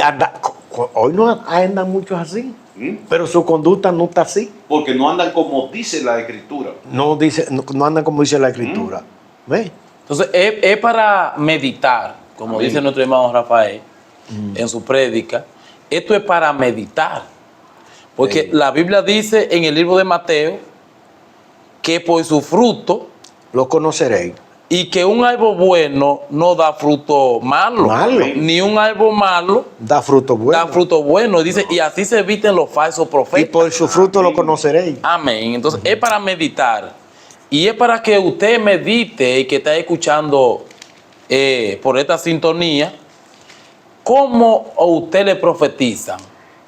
hoy no andan muchos así, ¿Mm? pero su conducta no está así. Porque no andan como dice la Escritura. No andan como dice la Escritura. ¿Ve? Entonces es para meditar, como Amén. dice nuestro hermano Rafael en su prédica. Esto es para meditar. Porque la Biblia dice en el libro de Mateo que por su fruto Lo conoceréis. y que un árbol bueno no da fruto malo. Malo. Ni un árbol malo Da fruto bueno. da fruto bueno. Dice, y así se eviten los falsos Y profetas. por su fruto lo conoceréis. Amén. Entonces es para meditar. Y es para que usted medite y que está escuchando por esta sintonía, cómo a usted le profetizan.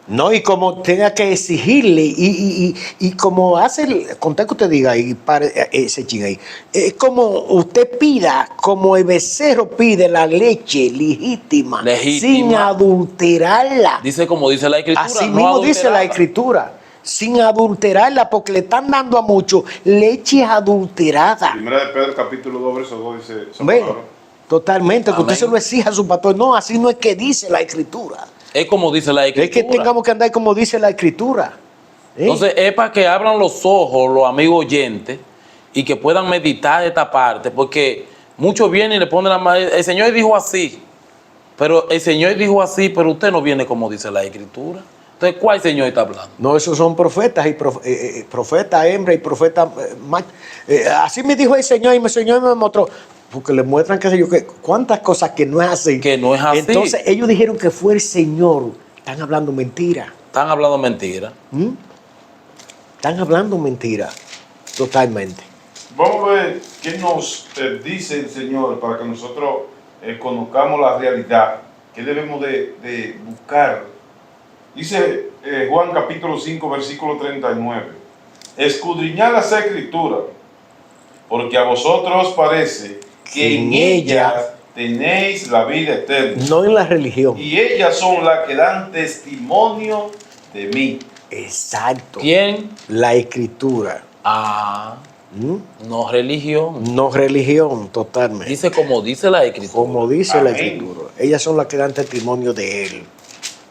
No, y como tenga que exigirle, y como hace, contar que usted diga ahí, para ese ching ahí, es como usted pida, como el becerro pide la leche legítima, Legítima. sin adulterarla. Dice como dice la Escritura. Así no mismo dice la adulterada. Escritura. sin adulterarla, porque le están dando a muchos leche adulterada. Primera de Pedro, capítulo 2, verso 2, dice esa ¿Ve? palabra. Totalmente, que Amén. usted se lo exija a su pastor. No, así no es que dice la Escritura. Es como dice la Es Escritura. que tengamos que andar como dice la Escritura. ¿Eh? Entonces, es para que abran los ojos los amigos oyentes y que puedan meditar esta parte, porque muchos vienen y le ponen la mano. El Señor dijo así, pero usted no viene como dice la Escritura. Entonces, ¿cuál Señor está hablando? No, esos son profetas, y profeta hembra y profeta macho. Así me dijo el Señor y el Señor me mostró. Porque le muestran, qué sé yo, que cuántas cosas que no es así. Que no es así. Entonces ellos dijeron que fue el Señor. Están hablando mentira. Están hablando mentira. ¿Mm? Están hablando mentira. Totalmente. Vamos a ver qué nos dice el Señor para que nosotros conozcamos la realidad, qué debemos de buscar. Dice Juan capítulo 5, versículo 39. Escudriñad las Escrituras, porque a vosotros os parece que en ellas tenéis la vida eterna. No en la religión. Y ellas son las que dan testimonio de mí. Exacto. ¿Quién? La Escritura. Ah, ¿Mm? no religión. No religión, totalmente. Dice como dice la Escritura. Como dice la Amén. Escritura. Ellas son las que dan testimonio de Él.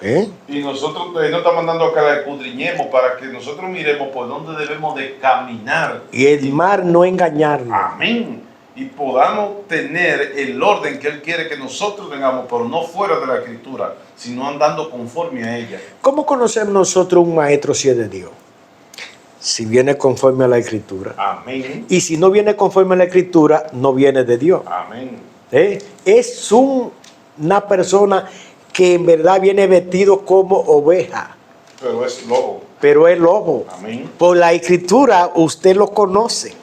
¿Eh? Y nosotros nos está mandando acá la escudriñemos para que nosotros miremos por dónde debemos de caminar. Y el mar no engañarnos. Amén. Y podamos tener el orden que Él quiere que nosotros tengamos, pero no fuera de la Escritura, sino andando conforme a ella. ¿Cómo conocemos nosotros un maestro si es de Dios? Si viene conforme a la Escritura. Amén. Y si no viene conforme a la Escritura, no viene de Dios. Amén. Es una persona que en verdad viene vestido como oveja, Pero es lobo. pero es lobo. Amén. Por la Escritura usted lo conoce,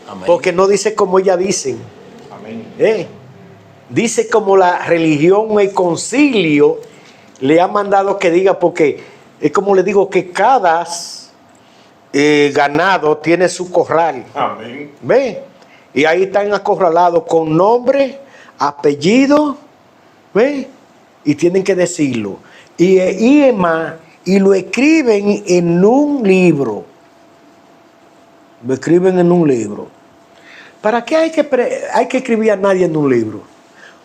Amén. porque no dice como ellas dicen. Amén. Dice como la religión o el concilio le ha mandado que diga, porque es como le digo, que cada ganado tiene su corral. Amén. ¿Ve? Y ahí están acorralados con nombre, apellido, ¿ve? Y tienen que decirlo. Y es más, y lo escriben en un libro. Lo escriben en un libro. ¿Para qué hay que escribir a nadie en un libro?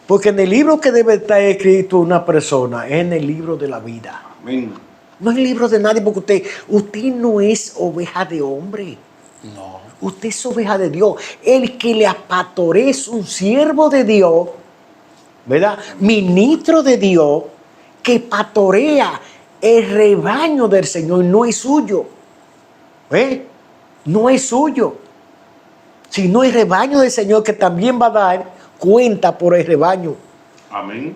Porque en el libro que debe estar escrito una persona es en el libro de la vida. Amén. No es el libro de nadie, porque usted no es oveja de hombre. No. Usted es oveja de Dios. El que le apatorea es un siervo de Dios, ¿verdad? Ministro de Dios, que patorea el rebaño del Señor, no es suyo. No es suyo. Sino el rebaño del Señor, que también va a dar cuenta por el rebaño. Amén.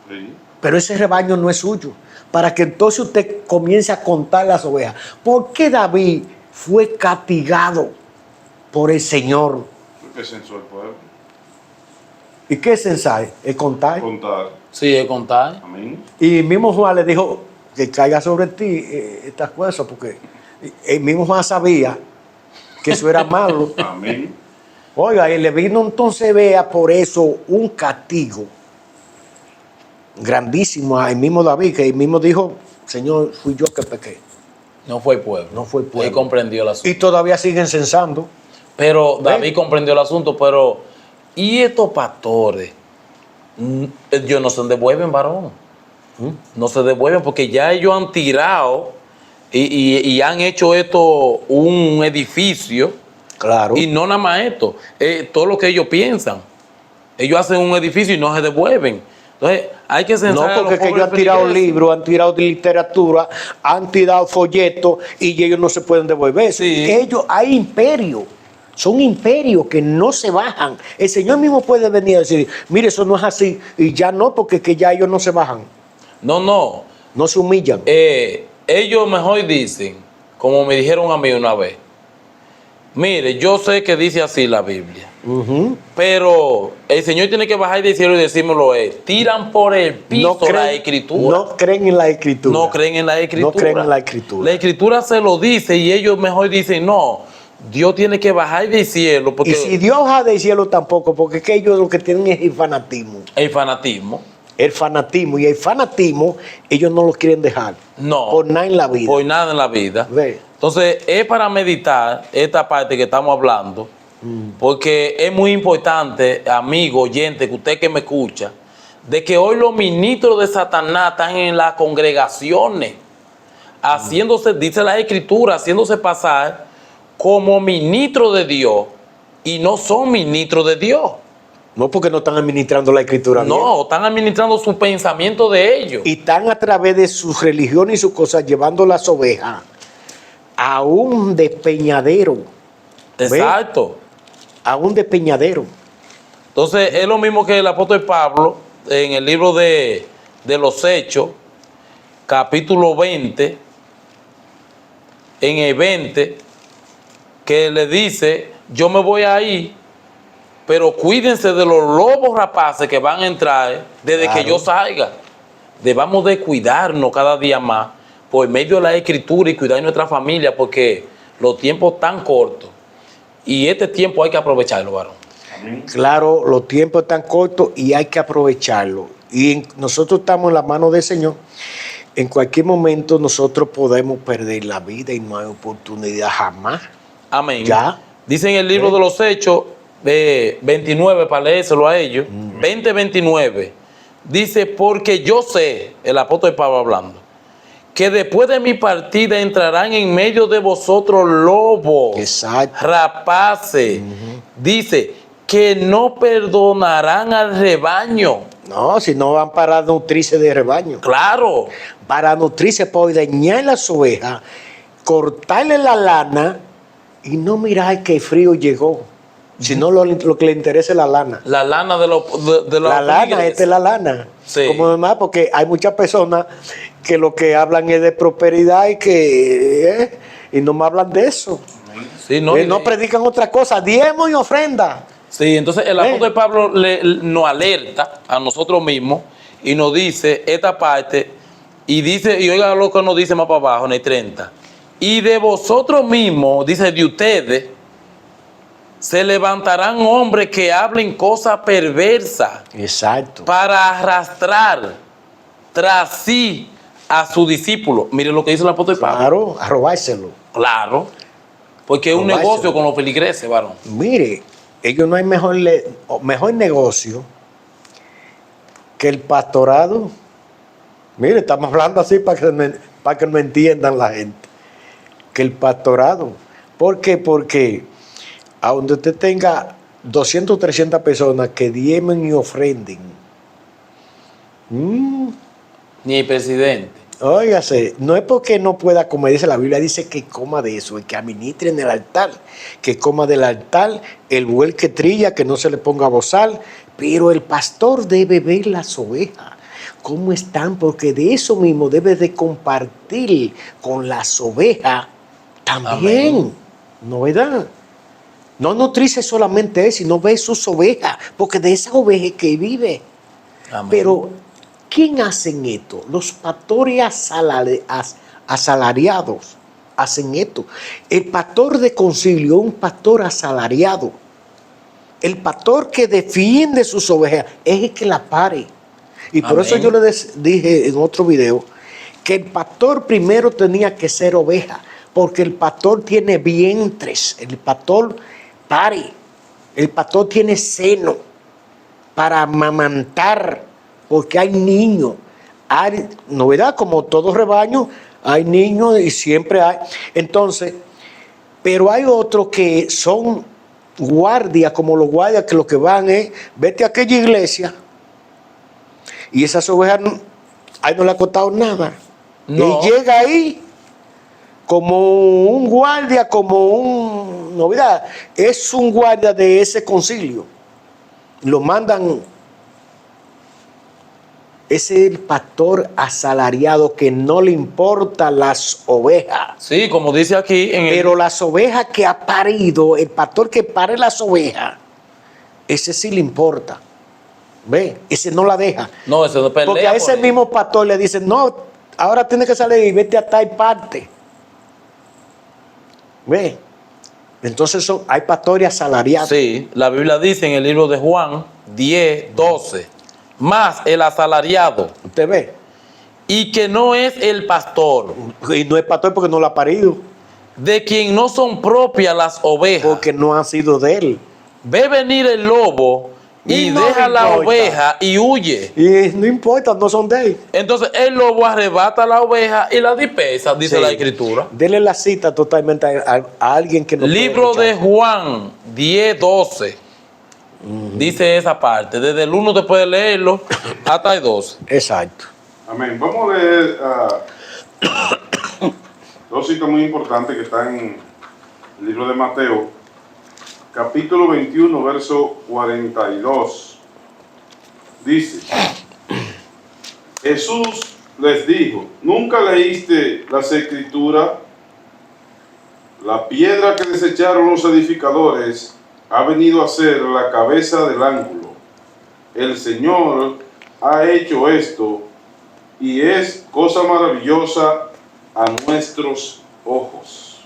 Sí. Pero ese rebaño no es suyo. Para que entonces usted comience a contar las ovejas. ¿Por qué David fue castigado por el Señor? Porque censó el pueblo. ¿Y qué es censar? Es contar. Contar. Sí, es contar. Amén. Y el mismo Juan le dijo que caiga sobre ti estas cosas, porque el mismo Juan sabía que eso era malo. Amén. Oiga, y le vino entonces, vea, por eso un castigo grandísimo al mismo David, que el mismo dijo, Señor, fui yo que pequé. No fue el pueblo. No fue el pueblo. Él comprendió el asunto. Y todavía siguen censando. Pero David comprendió el asunto, pero ¿y estos pastores? Ellos no se devuelven, varón. No se devuelven porque ya ellos han tirado y han hecho esto un edificio. Claro. Y no nada más esto, todo lo que ellos piensan. Ellos hacen un edificio y no se devuelven. Entonces, hay que censar No, a los porque es que ellos pobres han tirado feligreses. libros, han tirado de literatura, han tirado folletos y ellos no se pueden devolver. Sí. Ellos, hay imperios, son imperios que no se bajan. El Señor mismo puede venir a decir, mire, eso no es así, y ya no, porque que ya ellos no se bajan, No. no se humillan. Ellos mejor dicen, como me dijeron a mí una vez, mire, yo sé que dice así la Biblia, pero el Señor tiene que bajar del cielo y decírmelo él. Tiran por el piso la Escritura. No creen en la Escritura. No creen en la Escritura. No creen en la Escritura. La Escritura se lo dice y ellos mejor dicen, no, Dios tiene que bajar del cielo porque Y si Dios baja del cielo tampoco, porque es que ellos lo que tienen es el fanatismo. el fanatismo. El fanatismo. Y el fanatismo, ellos no lo quieren dejar. No. Por nada en la vida. Por nada en la vida. Ve. Entonces, es para meditar esta parte que estamos hablando, porque es muy importante, amigo, oyente, que usted que me escucha, de que hoy los ministros de Satanás están en las congregaciones, haciéndose, dice la Escritura, haciéndose pasar como ministros de Dios y no son ministros de Dios. No, porque no están administrando la escritura bien. No, están administrando su pensamiento de ellos. Y están a través de sus religiones y sus cosas llevando las ovejas a un despeñadero. Exacto. A un despeñadero. Entonces, es lo mismo que el apóstol Pablo en el libro de los Hechos, capítulo 20, en el 20, que le dice, yo me voy a ir, pero cuídense de los lobos rapaces que van a entrar desde Claro. que yo salga. Debamos de cuidarnos cada día más por medio de la Escritura y cuidar nuestra familia, porque los tiempos están cortos y este tiempo hay que aprovecharlo, varón. Claro, los tiempos están cortos y hay que aprovecharlo. Y nosotros estamos en la mano del Señor. En cualquier momento nosotros podemos perder la vida y no hay oportunidad jamás. Amén. Ya. Dice en el libro de los Hechos 29, para leérselo a ellos, 20:29, dice, porque yo sé, el apóstol Pablo hablando, que después de mi partida entrarán en medio de vosotros lobos, Exacto. rapaces, dice, que no perdonarán al rebaño. No, si no van para nutrirse de rebaño. Claro, Para nutrirse, para ordeñar las ovejas, cortarle la lana y no mirar que el frío llegó. Sino lo que le interesa es la lana. la lana de los La lana, esta es la lana. Sí. Como demás, porque hay muchas personas que lo que hablan es de prosperidad y no me hablan de eso. Sí, No predican otra cosa, diezmo y ofrenda. Sí, entonces el apóstol Pablo nos alerta a nosotros mismos y nos dice esta parte, y dice, y oiga lo que nos dice más para abajo en el 30. Y de vosotros mismos, dice, de ustedes, se levantarán hombres que hablen cosas perversas Exacto. para arrastrar tras sí a su discípulo. Mire lo que dice el apóstol Pablo. Claro, a robárselo. Claro. Porque es un Robárselo. negocio con los feligreses, varón. Mire, ellos no hay mejor negocio que el pastorado. Mire, estamos hablando así para que me entiendan la gente. Que el pastorado. ¿Por qué? Porque a donde usted tenga 200 o 300 personas que diezmen y ofrenden. Ni el presidente. Óigase, no es porque no pueda comer, dice la Biblia, dice que coma de eso, y que administre en el altar, que coma del altar, el buey que trilla, que no se le ponga bozal, pero el pastor debe ver las ovejas, cómo están, porque de eso mismo debe de compartir con las ovejas también. Amén. ¿No verdad? No nutrirse solamente él, sino ver sus ovejas, porque de esas ovejas es que vive. Amén. Pero, ¿quién hacen esto? Los pastores asalariados hacen esto. El pastor de concilio es un pastor asalariado. El pastor que defiende sus ovejas es el que la pare. Y por Amén. eso yo le dije en otro video que el pastor primero tenía que ser oveja, porque el pastor tiene vientres, el pastor pare, el pastor tiene seno para amamantar, porque hay niños, hay novedad, como todo rebaño, hay niños y siempre hay. Entonces, pero hay otros que son guardias, como los guardias que lo que van es, vete a aquella iglesia, y esas ovejas, ahí no le ha costado nada. No. Y llega ahí como un guardia, como un, novedad, es un guardia de ese concilio. Lo mandan. Ese es el pastor asalariado que no le importan las ovejas. Sí, como dice aquí en el... Pero las ovejas que ha parido, el pastor que pare las ovejas, ese sí le importa. ¿Ve? Ese no la deja. No, eso no pelea. Porque a ese por él. mismo pastor le dicen, no, ahora tienes que salir y vete a tal parte. ¿Ve? Entonces hay pastores asalariados. Sí, la Biblia dice en el libro de Juan 10:12, más el asalariado, Usted ve. y que no es el pastor, Y no es pastor porque no lo ha parido, de quien no son propias las ovejas, porque no ha sido de él. ve venir el lobo y Y no deja le la importa. oveja y huye. Y no importa, no son de él. Entonces el lobo arrebata la oveja y la dispersa, dice Sí. la escritura. Dele la cita totalmente a alguien que no puede Libro de escuchar. Juan 10:12. Dice esa parte. Desde el 1 después de leerlo hasta el 12. Exacto. Amén. Vamos a leer dos citas muy importantes que están en el libro de Mateo, capítulo 21, verso 42. Dice, Jesús les dijo, ¿nunca leíste las escrituras? La piedra que desecharon los edificadores ha venido a ser la cabeza del ángulo. El Señor ha hecho esto y es cosa maravillosa a nuestros ojos.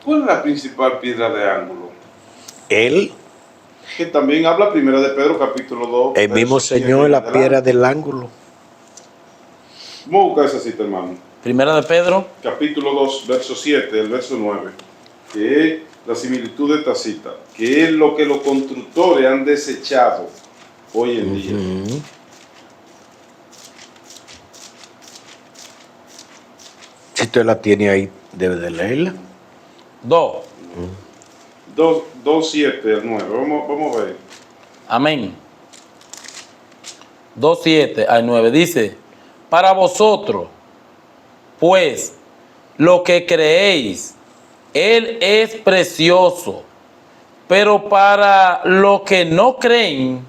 ¿Cuál es la principal piedra de ángulo? Él, Que también habla primero de Pedro capítulo 2. el mismo verso 7 Señor, en la adelante. piedra del ángulo. Vamos a buscar esa cita, hermano. Primera de Pedro. Capítulo 2, verso 7, el verso 9, que es la similitud de esta cita, que es lo que los constructores han desechado hoy en día. Si usted la tiene ahí, debe de leerla. 2. 2, 7 al 9, vamos a ver. Amén. 2:7 al 9 dice, para vosotros, pues, lo que creéis, Él es precioso, pero para los que no creen,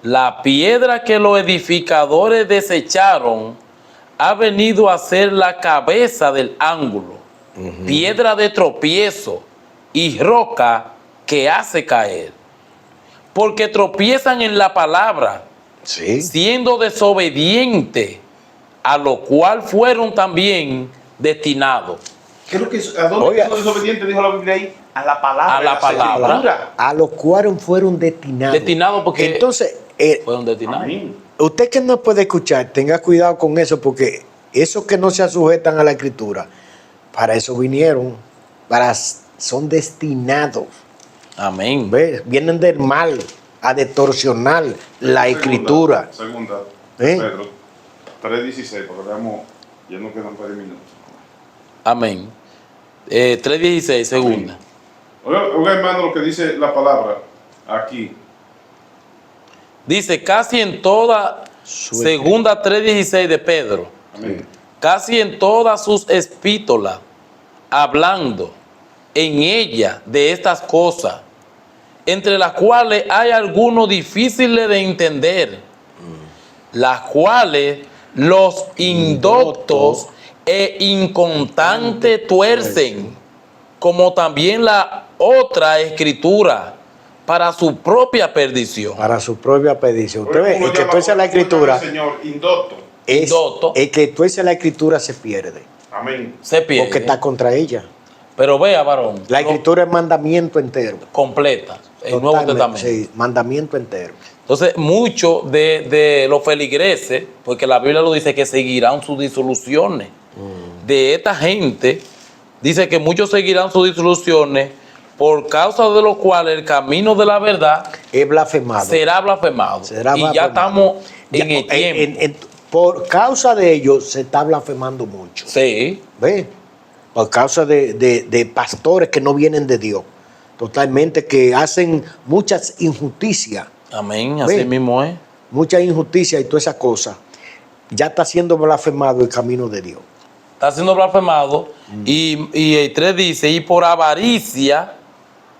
la piedra que los edificadores desecharon ha venido a ser la cabeza del ángulo, piedra de tropiezo y roca que hace caer. Porque tropiezan en la palabra, Sí. siendo desobedientes, a lo cual fueron también destinados. ¿Qué es lo que ¿A dónde Oiga. son desobedientes? Dijo la Biblia ahí. A la palabra. A la palabra. Escritura. A los cuales fueron destinados. Destinados porque Entonces, fueron destinados. Amén. usted que no puede escuchar, tenga cuidado con eso, porque esos que no se sujetan a la escritura, para eso vinieron, son destinados. Amén. ¿Ves? Vienen del mal a distorsionar la escritura. Segunda. ¿Eh? Pedro 3:16, porque veamos, ya no quedan 3 minutos. Amén. 3:16, segunda. Oiga, hermano, lo que dice la palabra aquí. Dice, casi en toda, segunda 3:16 de Pedro, Amén. casi en todas sus epístolas, hablando en ella de estas cosas, entre las cuales hay algunos difíciles de entender, las cuales los indoctos e inconstantes tuercen, como también la otra escritura, para su propia perdición. Para su propia perdición. Usted ve, ¿Cómo el que llama- tuerce la cómo llama escritura, el Señor, indocto. Indocto. el que tuerce la escritura se pierde, Amén. Se pierde. porque está contra ella. Pero vea, varón, La lo escritura es mandamiento entero. completa, el Nuevo Totalmente, Testamento. sí, mandamiento entero. Entonces, muchos de los feligreses, porque la Biblia lo dice que seguirán sus disoluciones, de esta gente, dice que muchos seguirán sus disoluciones, por causa de lo cual el camino de la verdad Es blasfemado. será blasfemado. Será y ya blasfemado. estamos Ya, en el tiempo. por causa de ello se está blasfemando mucho. Sí, ¿Ve? Por causa de pastores que no vienen de Dios. Totalmente, que hacen muchas injusticias. amén, así Ve. mismo es. Muchas injusticias y todas esas cosas. Ya está siendo blasfemado el camino de Dios. Está siendo blasfemado. Y el 3 dice, y por avaricia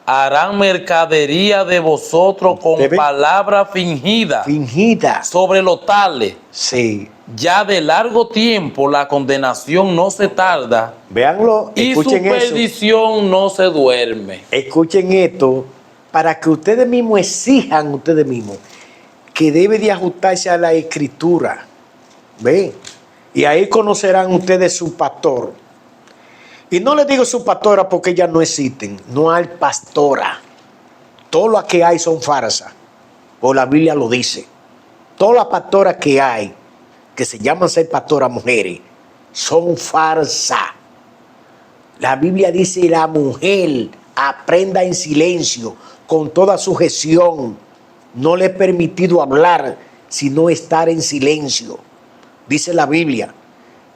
harán mercadería de vosotros con ¿Te ve? palabras fingidas Fingidas. sobre los tales. Sí. Ya de largo tiempo la condenación no se tarda Véanlo, y su escuchen eso. perdición no se duerme. Escuchen esto para que ustedes mismos exijan ustedes mismos que debe de ajustarse a la escritura. ¿Ve? Y ahí conocerán ustedes su pastor. Y no les digo su pastora porque ellas no existen. No hay pastora. Todo lo que hay son farsas. O la Biblia lo dice. todas las pastoras que hay, que se llaman ser pastoras mujeres, son falsas. La Biblia dice, la mujer aprenda en silencio, con toda sujeción. No le he permitido hablar, sino estar en silencio. Dice la Biblia.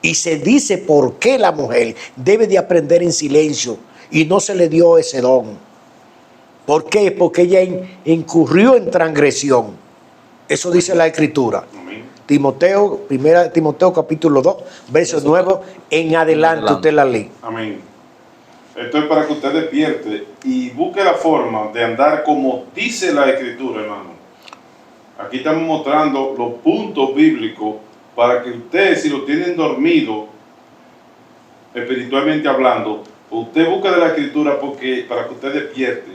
Y se dice por qué la mujer debe de aprender en silencio y no se le dio ese don. ¿Por qué? Porque ella incurrió en transgresión. Eso dice la Escritura. Amén. Timoteo, 1 Timoteo capítulo 2, verso 9 en adelante usted la lee. Amén. Esto es para que usted despierte y busque la forma de andar como dice la Escritura, hermano. Aquí estamos mostrando los puntos bíblicos para que usted, si lo tienen dormido, espiritualmente hablando, usted busque de la Escritura para que usted despierte.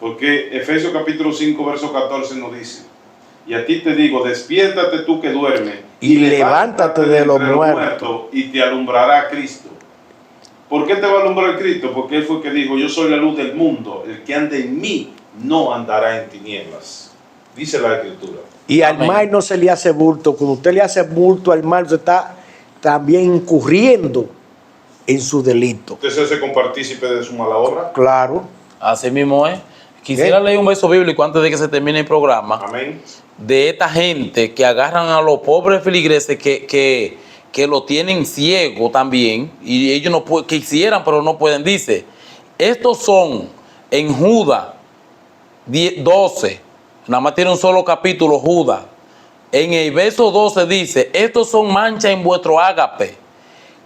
Porque Efesios capítulo 5, verso 14 nos dice, y a ti te digo, despiértate tú que duermes, Y levántate de los entre muertos. y te alumbrará Cristo. ¿Por qué te va a alumbrar Cristo? Porque Él fue el que dijo, yo soy la luz del mundo, el que ande en mí no andará en tinieblas. Dice la Escritura. Y al Amén. mal no se le hace bulto. Cuando usted le hace bulto al mal, usted está también incurriendo en su delito. ¿Usted se hace compartícipe de su mala obra? Claro. Así mismo es. Quisiera leer un verso bíblico antes de que se termine el programa. Amén. De esta gente que agarran a los pobres feligreses que lo tienen ciego también, y ellos no quisieran, pero no pueden. Dice, estos son en Judas 12, nada más tiene un solo capítulo Judas. En el verso 12 dice, estos son manchas en vuestro ágape,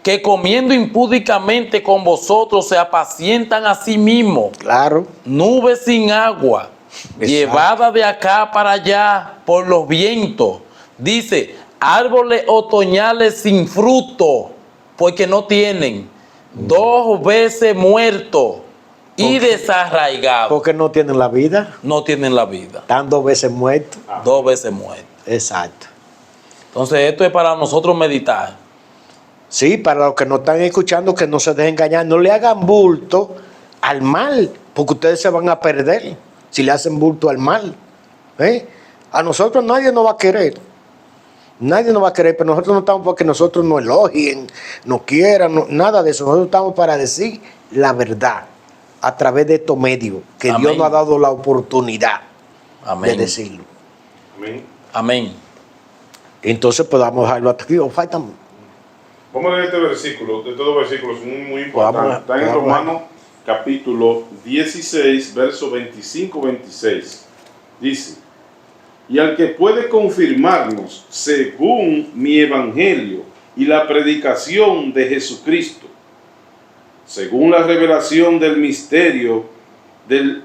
que comiendo impúdicamente con vosotros se apacientan a sí mismos. Claro. Nubes sin agua, Exacto. llevada de acá para allá por los vientos. Dice, árboles otoñales sin fruto, porque no tienen, 2 veces muertos y desarraigados. Porque no tienen la vida. No tienen la vida, Están 2 veces muertos. 2 veces muertos. Exacto. Entonces esto es para nosotros meditar. Sí, para los que no están escuchando, que no se dejen engañar. No le hagan bulto al mal, porque ustedes se van a perder si le hacen bulto al mal. A nosotros nadie nos va a querer. Nadie nos va a querer, pero nosotros no estamos porque nosotros nos elogien, nos quieran, nada de eso. Nosotros estamos para decir la verdad a través de estos medios, que Amén. Dios nos ha dado la oportunidad Amén. de decirlo. Amén. Amén. Entonces, pues vamos a dejarlo hasta aquí. Faltan. Vamos a leer este versículo. Estos dos versículos son muy importantes. Vamos a- Está en vamos a- Romanos capítulo 16, verso 25-26. Dice, y al que puede confirmarnos según mi evangelio y la predicación de Jesucristo, según la revelación del misterio del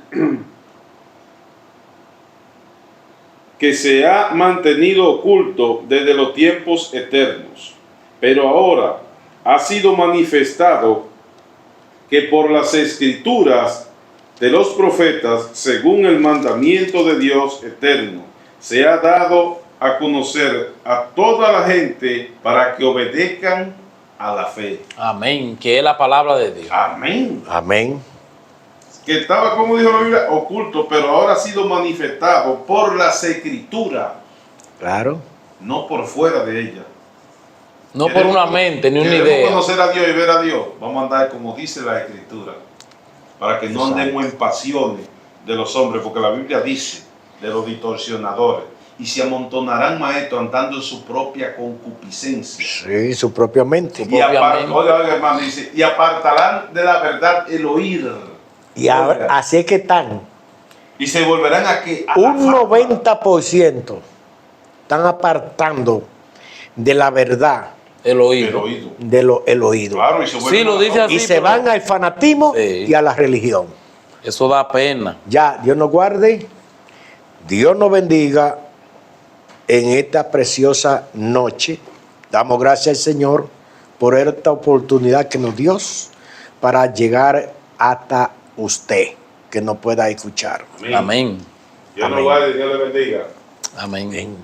que se ha mantenido oculto desde los tiempos eternos, pero ahora ha sido manifestado que por las escrituras de los profetas, según el mandamiento de Dios eterno, se ha dado a conocer a toda la gente para que obedezcan a la fe. Amén. Que es la palabra de Dios. Amén. Amén. Que estaba, como dijo la Biblia, oculto, pero ahora ha sido manifestado por las escrituras, Claro. no por fuera de ella. No por una mente ni una Queremos idea. conocer a Dios y ver a Dios. Vamos a andar como dice la Escritura, para que no Exacto. andemos en pasiones de los hombres, porque la Biblia dice de los distorsionadores, y se amontonarán maestros andando en su propia concupiscencia. Sí, su propia mente. Sí. Y Propiamente. oiga, hermano, dice, y apartarán de la verdad el oír. Y ahora, Oiga, así es que están. y se volverán a que a la Un fábula. 90% están apartando de la verdad El El oído. oído. el oído. Claro, y se vuelven Sí, lo a la dice fábula. así. Y se pero- van al fanatismo Sí. y a la religión. Eso da pena. Ya, Dios nos guarde, Dios nos bendiga en esta preciosa noche. Damos gracias al Señor por esta oportunidad que nos dio para llegar hasta usted, que nos pueda escuchar. Amén. Amén. Dios nos Amén. guarde, Dios le bendiga. Amén. Amén.